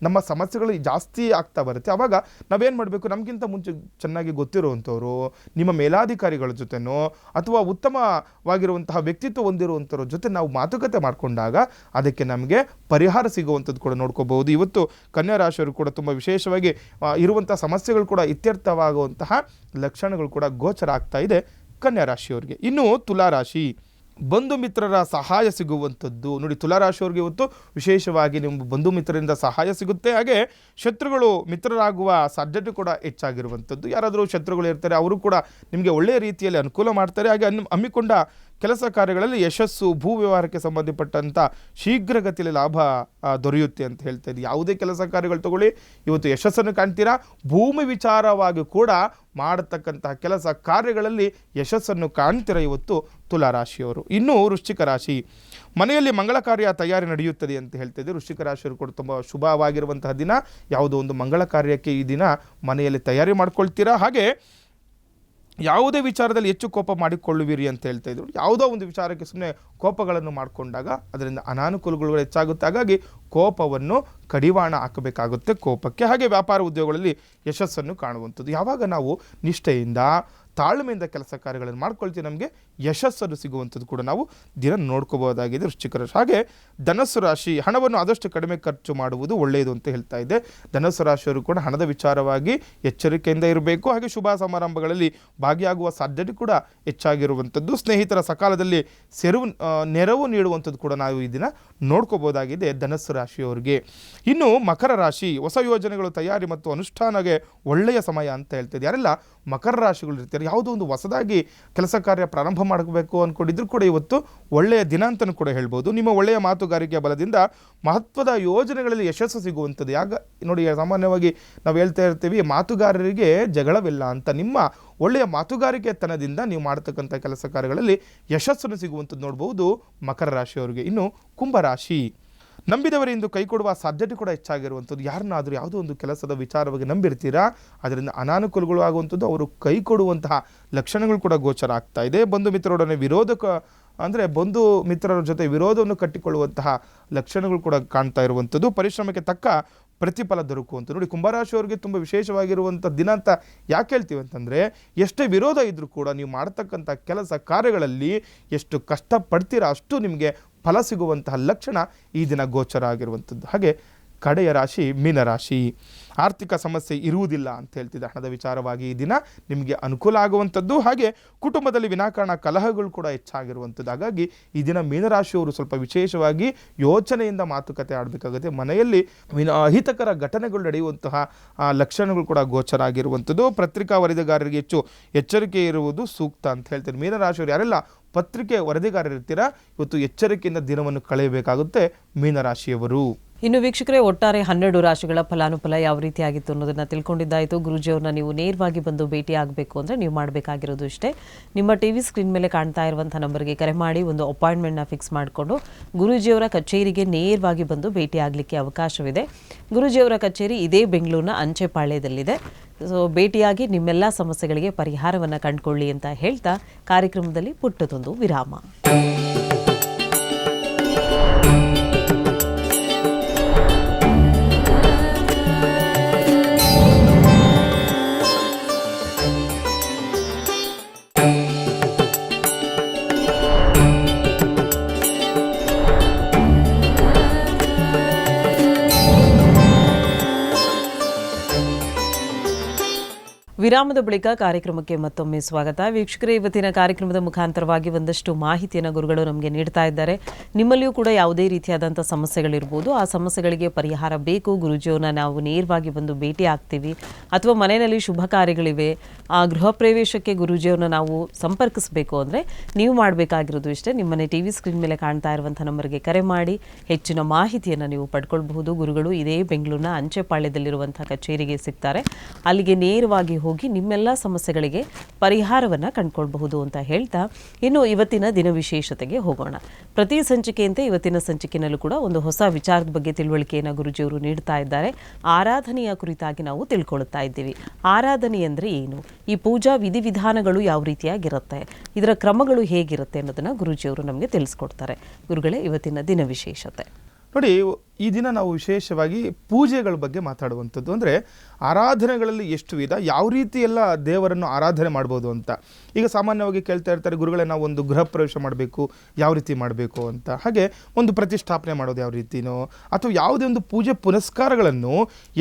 ನಮ್ಮ ಸಮಸ್ಯೆಗಳು ಜಾಸ್ತಿ ಆಗ್ತಾ ಬರುತ್ತೆ ಆವಾಗ ನಾವೇನು ಮಾಡಬೇಕು, ನಮಗಿಂತ ಮುಂಚೆ ಚೆನ್ನಾಗಿ ಗೊತ್ತಿರುವಂಥವ್ರು, ನಿಮ್ಮ ಮೇಲಾಧಿಕಾರಿಗಳ ಜೊತೆನೋ ಅಥವಾ ಉತ್ತಮವಾಗಿರುವಂತಹ ವ್ಯಕ್ತಿತ್ವ ಹೊಂದಿರುವಂಥವ್ರ ಜೊತೆ ನಾವು ಮಾತುಕತೆ ಮಾಡಿಕೊಂಡಾಗ ಅದಕ್ಕೆ ನಮಗೆ ಪರಿಹಾರ ಸಿಗುವಂಥದ್ದು ಕೂಡ ನೋಡ್ಕೋಬಹುದು. ಇವತ್ತು ಕನ್ಯಾ ರಾಶಿಯವರು ಕೂಡ ತುಂಬ ವಿಶೇಷವಾಗಿ ಇರುವಂತಹ ಸಮಸ್ಯೆಗಳು ಕೂಡ ಇತ್ಯರ್ಥವಾಗುವಂತಹ ಲಕ್ಷಣಗಳು ಕೂಡ ಗೋಚರ ಆಗ್ತಾ ಇದೆ ಕನ್ಯಾ ರಾಶಿಯವರಿಗೆ. ಇನ್ನು ತುಲಾ ರಾಶಿ, ಬಂಧು ಮಿತ್ರರ ಸಹಾಯ ಸಿಗುವಂಥದ್ದು. ನೋಡಿ, ತುಲಾರಾಶಿಯವರಿಗೆ ಇವತ್ತು ವಿಶೇಷವಾಗಿ ನಿಮ್ಮ ಬಂಧು ಮಿತ್ರರಿಂದ ಸಹಾಯ ಸಿಗುತ್ತೆ. ಹಾಗೆ ಶತ್ರುಗಳು ಮಿತ್ರರಾಗುವ ಸಾಧ್ಯತೆ ಕೂಡ ಹೆಚ್ಚಾಗಿರುವಂಥದ್ದು. ಯಾರಾದರೂ ಶತ್ರುಗಳು ಇರ್ತಾರೆ, ಅವರು ಕೂಡ ನಿಮಗೆ ಒಳ್ಳೆಯ ರೀತಿಯಲ್ಲಿ ಅನುಕೂಲ ಮಾಡ್ತಾರೆ. ಹಾಗೆ ಹಮ್ಮಿಕೊಂಡ ಕೆಲಸ ಕಾರ್ಯಗಳಲ್ಲಿ ಯಶಸ್ಸು, ಭೂ ವ್ಯವಹಾರಕ್ಕೆ ಸಂಬಂಧಪಟ್ಟಂಥ ಶೀಘ್ರಗತಿಯಲ್ಲಿ ಲಾಭ ದೊರೆಯುತ್ತೆ ಅಂತ ಹೇಳ್ತಾ ಇದ್ದೀವಿ. ಯಾವುದೇ ಕೆಲಸ ಕಾರ್ಯಗಳು ತಗೊಳ್ಳಿ, ಇವತ್ತು ಯಶಸ್ಸನ್ನು ಕಾಣ್ತೀರಾ. ಭೂಮಿ ವಿಚಾರವಾಗಿ ಕೂಡ ಮಾಡತಕ್ಕಂತಹ ಕೆಲಸ ಕಾರ್ಯಗಳಲ್ಲಿ ಯಶಸ್ಸನ್ನು ಕಾಣ್ತೀರಾ ಇವತ್ತು ತುಲಾರಾಶಿಯವರು. ಇನ್ನು ವೃಶ್ಚಿಕ ರಾಶಿ, ಮನೆಯಲ್ಲಿ ಮಂಗಳ ಕಾರ್ಯ ತಯಾರಿ ನಡೆಯುತ್ತದೆ ಅಂತ ಹೇಳ್ತಿದ್ದೆ. ವೃಶ್ಚಿಕ ರಾಶಿಯವರು ಕೂಡ ತುಂಬ ಶುಭವಾಗಿರುವಂತಹ ದಿನ. ಯಾವುದೋ ಒಂದು ಮಂಗಳ ಕಾರ್ಯಕ್ಕೆ ಈ ದಿನ ಮನೆಯಲ್ಲಿ ತಯಾರಿ ಮಾಡ್ಕೊಳ್ತೀರಾ. ಹಾಗೆ ಯಾವುದೇ ವಿಚಾರದಲ್ಲಿ ಹೆಚ್ಚು ಕೋಪ ಮಾಡಿಕೊಳ್ಳುವಿರಿ ಅಂತ ಹೇಳ್ತಾ ಇದ್ರು. ಯಾವುದೋ ಒಂದು ವಿಚಾರಕ್ಕೆ ಸುಮ್ಮನೆ ಕೋಪಗಳನ್ನು ಮಾಡಿಕೊಂಡಾಗ ಅದರಿಂದ ಅನಾನುಕೂಲಗಳು ಹೆಚ್ಚಾಗುತ್ತೆ. ಹಾಗಾಗಿ ಕೋಪವನ್ನು ಕಡಿವಾಣ ಹಾಕಬೇಕಾಗುತ್ತೆ ಕೋಪಕ್ಕೆ. ಹಾಗೆ ವ್ಯಾಪಾರ ಉದ್ಯೋಗಗಳಲ್ಲಿ ಯಶಸ್ಸನ್ನು ಕಾಣುವಂಥದ್ದು. ಯಾವಾಗ ನಾವು ನಿಷ್ಠೆಯಿಂದ ತಾಳ್ಮೆಯಿಂದ ಕೆಲಸ ಕಾರ್ಯಗಳನ್ನು ಮಾಡ್ಕೊಳ್ತೀವಿ ನಮಗೆ ಯಶಸ್ಸನ್ನು ಸಿಗುವಂಥದ್ದು ಕೂಡ ನಾವು ದಿನ ನೋಡ್ಕೋಬಹುದಾಗಿದೆ ವೃಶ್ಚಿಕ ರಾಶಿ. ಹಾಗೆ ಧನಸ್ಸು ರಾಶಿ, ಹಣವನ್ನು ಆದಷ್ಟು ಕಡಿಮೆ ಖರ್ಚು ಮಾಡುವುದು ಒಳ್ಳೆಯದು ಅಂತ ಹೇಳ್ತಾ ಇದೆ. ಧನಸ್ಸು ರಾಶಿಯವರು ಕೂಡ ಹಣದ ವಿಚಾರವಾಗಿ ಎಚ್ಚರಿಕೆಯಿಂದ ಇರಬೇಕು. ಹಾಗೆ ಶುಭ ಸಮಾರಂಭಗಳಲ್ಲಿ ಭಾಗಿಯಾಗುವ ಸಾಧ್ಯತೆ ಕೂಡ ಹೆಚ್ಚಾಗಿರುವಂಥದ್ದು. ಸ್ನೇಹಿತರ ಸಕಾಲದಲ್ಲಿ ನೆರವು ನೀಡುವಂಥದ್ದು ಕೂಡ ನಾವು ಈ ದಿನ ನೋಡ್ಕೋಬಹುದಾಗಿದೆ ಧನಸ್ಸು ರಾಶಿಯವರಿಗೆ. ಇನ್ನು ಮಕರ ರಾಶಿ, ಹೊಸ ಯೋಜನೆಗಳು ತಯಾರಿ ಮತ್ತು ಅನುಷ್ಠಾನಕ್ಕೆ ಒಳ್ಳೆಯ ಸಮಯ ಅಂತ ಹೇಳ್ತಿದೆ. ಯಾರೆಲ್ಲ ಮಕರ ರಾಶಿಗಳು ಇರ್ತಾರೆ, ಯಾವುದೋ ಒಂದು ಹೊಸದಾಗಿ ಕೆಲಸ ಕಾರ್ಯ ಪ್ರಾರಂಭ ಮಾಡಬೇಕು ಅಂದ್ಕೊಂಡಿದ್ರು ಕೂಡ ಇವತ್ತು ಒಳ್ಳೆಯ ದಿನ ಅಂತಲೂ ಕೂಡ ಹೇಳ್ಬೋದು. ನಿಮ್ಮ ಒಳ್ಳೆಯ ಮಾತುಗಾರಿಕೆಯ ಬಲದಿಂದ ಮಹತ್ವದ ಯೋಜನೆಗಳಲ್ಲಿ ಯಶಸ್ಸು ಸಿಗುವಂಥದ್ದು. ನೋಡಿ, ಸಾಮಾನ್ಯವಾಗಿ ನಾವು ಹೇಳ್ತಾ ಇರ್ತೀವಿ ಮಾತುಗಾರರಿಗೆ ಜಗಳವಿಲ್ಲ ಅಂತ. ನಿಮ್ಮ ಒಳ್ಳೆಯ ಮಾತುಗಾರಿಕೆತನದಿಂದ ನೀವು ಮಾಡತಕ್ಕಂಥ ಕೆಲಸ ಕಾರ್ಯಗಳಲ್ಲಿ ಯಶಸ್ಸನ್ನು ಸಿಗುವಂಥದ್ದು ನೋಡ್ಬೋದು ಮಕರ ರಾಶಿಯವರಿಗೆ. ಇನ್ನು ಕುಂಭರಾಶಿ, ನಂಬಿದವರಿಂದ ಕೈ ಕೊಡುವ ಸಾಧ್ಯತೆ ಕೂಡ ಹೆಚ್ಚಾಗಿರುವಂಥದ್ದು. ಯಾರನ್ನಾದರೂ ಯಾವುದೋ ಒಂದು ಕೆಲಸದ ವಿಚಾರವಾಗಿ ನಂಬಿರ್ತೀರಾ, ಅದರಿಂದ ಅನಾನುಕೂಲಗಳು ಆಗುವಂಥದ್ದು, ಅವರು ಕೈ ಕೊಡುವಂತಹ ಲಕ್ಷಣಗಳು ಕೂಡ ಗೋಚರ ಆಗ್ತಾ ಇದೆ. ಬಂಧು ಮಿತ್ರರೊಡನೆ ಬಂಧು ಮಿತ್ರರ ಜೊತೆ ವಿರೋಧವನ್ನು ಕಟ್ಟಿಕೊಳ್ಳುವಂತಹ ಲಕ್ಷಣಗಳು ಕೂಡ ಕಾಣ್ತಾ ಇರುವಂಥದ್ದು. ಪರಿಶ್ರಮಕ್ಕೆ ತಕ್ಕ ಪ್ರತಿಫಲ ದೊರಕುವಂಥದ್ದು. ನೋಡಿ, ಕುಂಭರಾಶಿಯವರಿಗೆ ತುಂಬ ವಿಶೇಷವಾಗಿರುವಂಥ ದಿನ ಅಂತ ಯಾಕೆ ಹೇಳ್ತೀವಿ ಅಂತಂದರೆ, ಎಷ್ಟೇ ವಿರೋಧ ಇದ್ದರೂ ಕೂಡ ನೀವು ಮಾಡ್ತಕ್ಕಂಥ ಕೆಲಸ ಕಾರ್ಯಗಳಲ್ಲಿ ಎಷ್ಟು ಕಷ್ಟಪಡ್ತೀರಾ ಅಷ್ಟು ನಿಮಗೆ ಫಲ ಸಿಗುವಂತಹ ಲಕ್ಷಣ ಈ ದಿನ ಗೋಚರ ಆಗಿರುವಂಥದ್ದು. ಹಾಗೆ ಕಡೆಯ ರಾಶಿ ಮೀನರಾಶಿ, ಆರ್ಥಿಕ ಸಮಸ್ಯೆ ಇರುವುದಿಲ್ಲ ಅಂತ ಹೇಳ್ತಿದ್ದೆ. ಹಣದ ವಿಚಾರವಾಗಿ ಈ ದಿನ ನಿಮಗೆ ಅನುಕೂಲ ಆಗುವಂಥದ್ದು. ಹಾಗೆ ಕುಟುಂಬದಲ್ಲಿ ವಿನಾಕಾರಣ ಕಲಹಗಳು ಕೂಡ ಹೆಚ್ಚಾಗಿರುವಂಥದ್ದು. ಹಾಗಾಗಿ ಈ ದಿನ ಮೀನರಾಶಿಯವರು ಸ್ವಲ್ಪ ವಿಶೇಷವಾಗಿ ಯೋಚನೆಯಿಂದ ಮಾತುಕತೆ ಆಡಬೇಕಾಗುತ್ತೆ. ಮನೆಯಲ್ಲಿ ಅಹಿತಕರ ಘಟನೆಗಳು ನಡೆಯುವಂತಹ ಲಕ್ಷಣಗಳು ಕೂಡ ಗೋಚರ ಆಗಿರುವಂಥದ್ದು. ಪತ್ರಿಕಾ ವರದಿಗಾರರಿಗೆ ಹೆಚ್ಚು ಎಚ್ಚರಿಕೆ ಇರುವುದು ಸೂಕ್ತ ಅಂತ ಹೇಳ್ತಾರೆ. ಮೀನರಾಶಿಯವರು ಯಾರೆಲ್ಲ ಪತ್ರಿಕೆ ವರದಿಗಾರರಿರ್ತೀರಾ ಇವತ್ತು ಎಚ್ಚರಿಕೆಯಿಂದ ದಿನವನ್ನು ಕಳೆಯಬೇಕಾಗುತ್ತೆ ಮೀನರಾಶಿಯವರು. ಇನ್ನು ವೀಕ್ಷಕರೇ, ಒಟ್ಟಾರೆ 12 ರಾಶಿಗಳ ಫಲಾನುಫಲ ಯಾವ ರೀತಿ ಆಗಿತ್ತು ಅನ್ನೋದನ್ನ ತಿಳ್ಕೊಂಡಿದ್ದಾಯಿತು. ಗುರೂಜಿಯವ್ರನ್ನ ನೀವು ನೇರವಾಗಿ ಬಂದು ಭೇಟಿ ಆಗಬೇಕು ಅಂದರೆ ನೀವು ಮಾಡಬೇಕಾಗಿರೋದು ಇಷ್ಟೇ. ನಿಮ್ಮ ಟಿವಿ ಸ್ಕ್ರೀನ್ ಮೇಲೆ ಕಾಣ್ತಾ ಇರುವಂಥ ನಂಬರ್ಗೆ ಕರೆ ಮಾಡಿ ಒಂದು ಅಪಾಯಿಂಟ್ಮೆಂಟ್ನ ಫಿಕ್ಸ್ ಮಾಡಿಕೊಂಡು ಗುರೂಜಿಯವರ ಕಚೇರಿಗೆ ನೇರವಾಗಿ ಬಂದು ಭೇಟಿ ಆಗಲಿಕ್ಕೆ ಅವಕಾಶವಿದೆ. ಗುರೂಜಿಯವರ ಕಚೇರಿ ಇದೇ ಬೆಂಗಳೂರಿನ ಅಂಚೆಪಾಳ್ಯದಲ್ಲಿದೆ. ಸೊ ಭೇಟಿಯಾಗಿ ನಿಮ್ಮೆಲ್ಲ ಸಮಸ್ಯೆಗಳಿಗೆ ಪರಿಹಾರವನ್ನು ಕಂಡುಕೊಳ್ಳಿ ಅಂತ ಹೇಳ್ತಾ ಕಾರ್ಯಕ್ರಮದಲ್ಲಿ ಪುಟ್ಟದೊಂದು ವಿರಾಮ. ವಿರಾಮದ ಬಳಿಕ ಕಾರ್ಯಕ್ರಮಕ್ಕೆ ಮತ್ತೊಮ್ಮೆ ಸ್ವಾಗತ. ವೀಕ್ಷಕರೇ, ಇವತ್ತಿನ ಕಾರ್ಯಕ್ರಮದ ಮುಖಾಂತರವಾಗಿ ಒಂದಷ್ಟು ಮಾಹಿತಿಯನ್ನು ಗುರುಗಳು ನಮಗೆ ನೀಡ್ತಾ ಇದ್ದಾರೆ. ನಿಮ್ಮಲ್ಲಿಯೂ ಕೂಡ ಯಾವುದೇ ರೀತಿಯಾದಂಥ ಸಮಸ್ಯೆಗಳಿರ್ಬೋದು, ಆ ಸಮಸ್ಯೆಗಳಿಗೆ ಪರಿಹಾರ ಬೇಕು, ಗುರುಜಿಯವನ್ನ ನಾವು ನೇರವಾಗಿ ಬಂದು ಭೇಟಿ ಆಗ್ತೀವಿ, ಅಥವಾ ಮನೆಯಲ್ಲಿ ಶುಭ ಕಾರ್ಯಗಳಿವೆ, ಆ ಗೃಹ ಪ್ರವೇಶಕ್ಕೆ ಗುರುಜಿಯವನ್ನ ನಾವು ಸಂಪರ್ಕಿಸಬೇಕು ಅಂದರೆ ನೀವು ಮಾಡಬೇಕಾಗಿರೋದು ಇಷ್ಟೇ. ನಿಮ್ಮನೆ ಟಿ ವಿ ಸ್ಕ್ರೀನ್ ಮೇಲೆ ಕಾಣ್ತಾ ಇರುವಂಥ ನಂಬರ್ಗೆ ಕರೆ ಮಾಡಿ ಹೆಚ್ಚಿನ ಮಾಹಿತಿಯನ್ನು ನೀವು ಪಡ್ಕೊಳ್ಬಹುದು. ಗುರುಗಳು ಇದೇ ಬೆಂಗಳೂರಿನ ಅಂಚೆಪಾಳ್ಯದಲ್ಲಿರುವಂಥ ಕಚೇರಿಗೆ ಸಿಗ್ತಾರೆ. ಅಲ್ಲಿಗೆ ನೇರವಾಗಿ ಹೋಗಿ ನಿಮ್ಮೆಲ್ಲ ಸಮಸ್ಯೆಗಳಿಗೆ ಪರಿಹಾರವನ್ನು ಕಂಡುಕೊಳ್ಬಹುದು ಅಂತ ಹೇಳ್ತಾ, ಇನ್ನು ಇವತ್ತಿನ ದಿನ ವಿಶೇಷತೆಗೆ ಹೋಗೋಣ. ಪ್ರತಿ ಸಂಚಿಕೆಯಂತೆ ಇವತ್ತಿನ ಸಂಚಿಕೆಯಲ್ಲೂ ಕೂಡ ಒಂದು ಹೊಸ ವಿಚಾರದ ಬಗ್ಗೆ ತಿಳುವಳಿಕೆಯನ್ನು ಗುರುಜಿಯವರು ನೀಡ್ತಾ ಇದ್ದಾರೆ. ಆರಾಧನೆಯ ಕುರಿತಾಗಿ ನಾವು ತಿಳ್ಕೊಳ್ತಾ ಇದ್ದೀವಿ. ಆರಾಧನೆ ಅಂದರೆ ಏನು, ಈ ಪೂಜಾ ವಿಧಿವಿಧಾನಗಳು ಯಾವ ರೀತಿಯಾಗಿರುತ್ತೆ, ಇದರ ಕ್ರಮಗಳು ಹೇಗಿರುತ್ತೆ ಅನ್ನೋದನ್ನು ಗುರುಜಿಯವರು ನಮಗೆ ತಿಳಿಸ್ಕೊಡ್ತಾರೆ. ಗುರುಗಳೇ, ಇವತ್ತಿನ ದಿನ ವಿಶೇಷತೆ ನೋಡಿ. ಈ ದಿನ ನಾವು ವಿಶೇಷವಾಗಿ ಪೂಜೆಗಳ ಬಗ್ಗೆ ಮಾತಾಡುವಂಥದ್ದು. ಅಂದರೆ ಆರಾಧನೆಗಳಲ್ಲಿ ಎಷ್ಟು ವಿಧ, ಯಾವ ರೀತಿ ಎಲ್ಲ ದೇವರನ್ನು ಆರಾಧನೆ ಮಾಡ್ಬೋದು ಅಂತ. ಈಗ ಸಾಮಾನ್ಯವಾಗಿ ಕೇಳ್ತಾ ಇರ್ತಾರೆ, ಗುರುಗಳೇ ನಾವು ಒಂದು ಗೃಹ ಪ್ರವೇಶ ಮಾಡಬೇಕು, ಯಾವ ರೀತಿ ಮಾಡಬೇಕು ಅಂತ. ಹಾಗೆ ಒಂದು ಪ್ರತಿಷ್ಠಾಪನೆ ಮಾಡೋದು ಯಾವ ರೀತಿನೋ, ಅಥವಾ ಯಾವುದೇ ಒಂದು ಪೂಜೆ ಪುನಸ್ಕಾರಗಳನ್ನು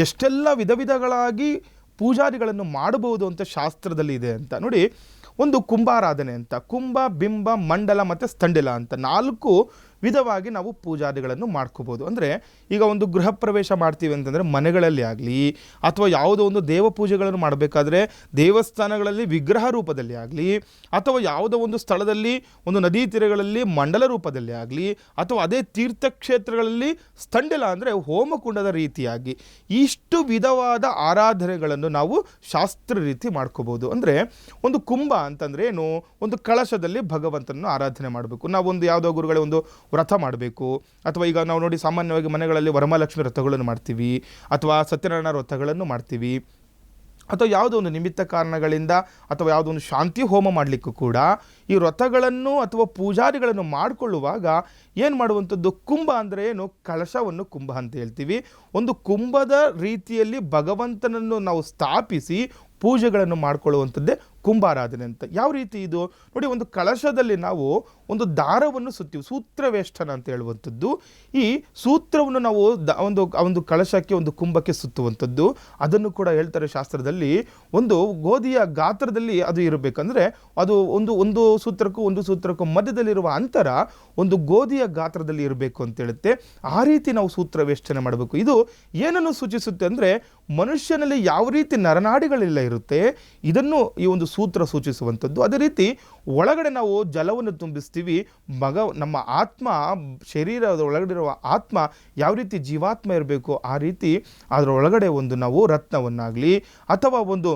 ಎಷ್ಟೆಲ್ಲ ವಿಧ ವಿಧಗಳಾಗಿ ಪೂಜಾರಿಗಳನ್ನು ಮಾಡಬಹುದು ಅಂತ ಶಾಸ್ತ್ರದಲ್ಲಿ ಇದೆ ಅಂತ. ನೋಡಿ, ಒಂದು ಕುಂಭಾರಾಧನೆ ಅಂತ, ಕುಂಭ, ಬಿಂಬ, ಮಂಡಲ ಮತ್ತು ಸ್ತಂಡಿಲ ಅಂತ 4 ವಿಧವಾಗಿ ನಾವು ಪೂಜಾದಿಗಳನ್ನು ಮಾಡ್ಕೋಬೋದು. ಅಂದರೆ ಈಗ ಒಂದು ಗೃಹ ಪ್ರವೇಶ ಮಾಡ್ತೀವಿ ಅಂತಂದರೆ ಮನೆಗಳಲ್ಲಿ ಆಗಲಿ, ಅಥವಾ ಯಾವುದೋ ಒಂದು ದೇವ ಪೂಜೆಗಳನ್ನು ಮಾಡಬೇಕಾದ್ರೆ ದೇವಸ್ಥಾನಗಳಲ್ಲಿ ವಿಗ್ರಹ ರೂಪದಲ್ಲಿ ಆಗಲಿ, ಅಥವಾ ಯಾವುದೋ ಒಂದು ಸ್ಥಳದಲ್ಲಿ ಒಂದು ನದಿ ತೀರಗಳಲ್ಲಿ ಮಂಡಲ ರೂಪದಲ್ಲಿ ಆಗಲಿ, ಅಥವಾ ಅದೇ ತೀರ್ಥಕ್ಷೇತ್ರಗಳಲ್ಲಿ ಸ್ತಂಡಿಲ ಅಂದರೆ ಹೋಮಕುಂಡದ ರೀತಿಯಾಗಿ ಇಷ್ಟು ವಿಧವಾದ ಆರಾಧನೆಗಳನ್ನು ನಾವು ಶಾಸ್ತ್ರ ರೀತಿ ಮಾಡ್ಕೋಬೋದು. ಅಂದರೆ ಒಂದು ಕುಂಭ ಅಂತಂದರೆ ಏನು, ಒಂದು ಕಳಶದಲ್ಲಿ ಭಗವಂತನನ್ನು ಆರಾಧನೆ ಮಾಡಬೇಕು. ನಾವೊಂದು ಯಾವುದೋ ಗುರುಗಳೇ ಒಂದು ವ್ರತ ಮಾಡಬೇಕು, ಅಥವಾ ಈಗ ನಾವು ನೋಡಿ ಸಾಮಾನ್ಯವಾಗಿ ಮನೆಗಳಲ್ಲಿ ವರಮಹಾಲಕ್ಷ್ಮಿ ವ್ರತಗಳನ್ನು ಮಾಡ್ತೀವಿ, ಅಥವಾ ಸತ್ಯನಾರಾಯಣ ವ್ರತಗಳನ್ನು ಮಾಡ್ತೀವಿ, ಅಥವಾ ಯಾವುದೋ ಒಂದು ನಿಮಿತ್ತ ಕಾರಣಗಳಿಂದ ಅಥವಾ ಯಾವುದೋ ಒಂದು ಶಾಂತಿ ಹೋಮ ಮಾಡಲಿಕ್ಕೂ ಕೂಡ ಈ ವ್ರತಗಳನ್ನು ಅಥವಾ ಪೂಜಾರಿಗಳನ್ನು ಮಾಡಿಕೊಳ್ಳುವಾಗ ಏನು ಮಾಡುವಂಥದ್ದು, ಕುಂಭ ಅಂದರೆ ಏನು, ಕಳಶವನ್ನು ಕುಂಭ ಅಂತ ಹೇಳ್ತೀವಿ. ಒಂದು ಕುಂಭದ ರೀತಿಯಲ್ಲಿ ಭಗವಂತನನ್ನು ನಾವು ಸ್ಥಾಪಿಸಿ ಪೂಜೆಗಳನ್ನು ಮಾಡಿಕೊಳ್ಳುವಂಥದ್ದೇ ಕುಂಭಾರಾಧನೆ ಅಂತ. ಯಾವ ರೀತಿ ಇದು ನೋಡಿ, ಒಂದು ಕಳಶದಲ್ಲಿ ನಾವು ಒಂದು ದಾರವನ್ನು ಸುತ್ತೀವಿ, ಸೂತ್ರವೇಷ್ಟನ ಅಂತ ಹೇಳುವಂಥದ್ದು. ಈ ಸೂತ್ರವನ್ನು ನಾವು ಒಂದು ಕಳಶಕ್ಕೆ, ಒಂದು ಕುಂಭಕ್ಕೆ ಸುತ್ತುವಂಥದ್ದು. ಅದನ್ನು ಕೂಡ ಹೇಳ್ತಾರೆ ಶಾಸ್ತ್ರದಲ್ಲಿ, ಒಂದು ಗೋಧಿಯ ಗಾತ್ರದಲ್ಲಿ ಅದು ಇರಬೇಕಂದ್ರೆ ಅದು ಒಂದು ಸೂತ್ರಕ್ಕೂ ಮಧ್ಯದಲ್ಲಿರುವ ಅಂತರ ಒಂದು ಗೋಧಿಯ ಗಾತ್ರದಲ್ಲಿ ಇರಬೇಕು ಅಂತ ಹೇಳುತ್ತೆ. ಆ ರೀತಿ ನಾವು ಸೂತ್ರವೇಷ್ಟನೆ ಮಾಡಬೇಕು. ಇದು ಏನನ್ನು ಸೂಚಿಸುತ್ತೆ ಅಂದರೆ, ಮನುಷ್ಯನಲ್ಲಿ ಯಾವ ರೀತಿ ನರನಾಡಿಗಳೆಲ್ಲ ಇರುತ್ತೆ ಇದನ್ನು ಈ ಒಂದು ಸೂತ್ರ ಸೂಚಿಸುವಂಥದ್ದು. ಅದೇ ರೀತಿ ಒಳಗಡೆ ನಾವು ಜಲವನ್ನು ತುಂಬಿಸ್ತೀವಿ, ನಮ್ಮ ಆತ್ಮ, ಶರೀರದ ಒಳಗಡೆ ಇರುವ ಆತ್ಮ ಯಾವ ರೀತಿ ಜೀವಾತ್ಮ ಇರಬೇಕು ಆ ರೀತಿ ಅದರೊಳಗಡೆ ಒಂದು ನಾವು ರತ್ನವನ್ನಾಗಲಿ ಅಥವಾ ಒಂದು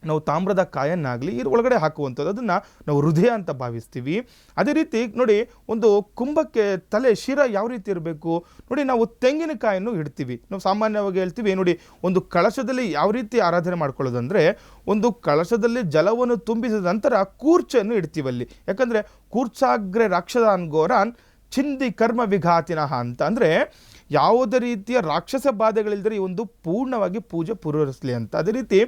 ನಾವು ತಾಮ್ರದ ಕಾಯನ್ನಾಗಲಿ ಇದ್ರ ಒಳಗಡೆ ಹಾಕುವಂಥದ್ದು, ಅದನ್ನು ನಾವು ಹೃದಯ ಅಂತ ಭಾವಿಸ್ತೀವಿ. ಅದೇ ರೀತಿ ನೋಡಿ, ಒಂದು ಕುಂಭಕ್ಕೆ ತಲೆ ಶಿರ ಯಾವ ರೀತಿ ಇರಬೇಕು ನೋಡಿ, ನಾವು ತೆಂಗಿನಕಾಯನ್ನು ಇಡ್ತೀವಿ. ನಾವು ಸಾಮಾನ್ಯವಾಗಿ ಹೇಳ್ತೀವಿ ನೋಡಿ, ಒಂದು ಕಳಶದಲ್ಲಿ ಯಾವ ರೀತಿ ಆರಾಧನೆ ಮಾಡ್ಕೊಳ್ಳೋದಂದರೆ, ಒಂದು ಕಳಶದಲ್ಲಿ ಜಲವನ್ನು ತುಂಬಿಸಿದ ನಂತರ ಕೂರ್ಚೆಯನ್ನು ಇಡ್ತೀವಲ್ಲಿ. ಯಾಕಂದರೆ ಕೂರ್ಚಾಗ್ರೆ ರಾಕ್ಷಸಾನ್ ಘೋರಾನ್ ಚಿಂದಿ ಕರ್ಮ ವಿಘಾತಿನಃ ಅಂತ. ಅಂದರೆ ಯಾವುದೇ ರೀತಿಯ ರಾಕ್ಷಸ ಬಾಧೆಗಳಿಲ್ಲದ್ರೆ ಈ ಒಂದು ಪೂರ್ಣವಾಗಿ ಪೂಜೆ ಪೂರ್ವರಿಸಲಿ ಅಂತ. ಅದೇ ರೀತಿ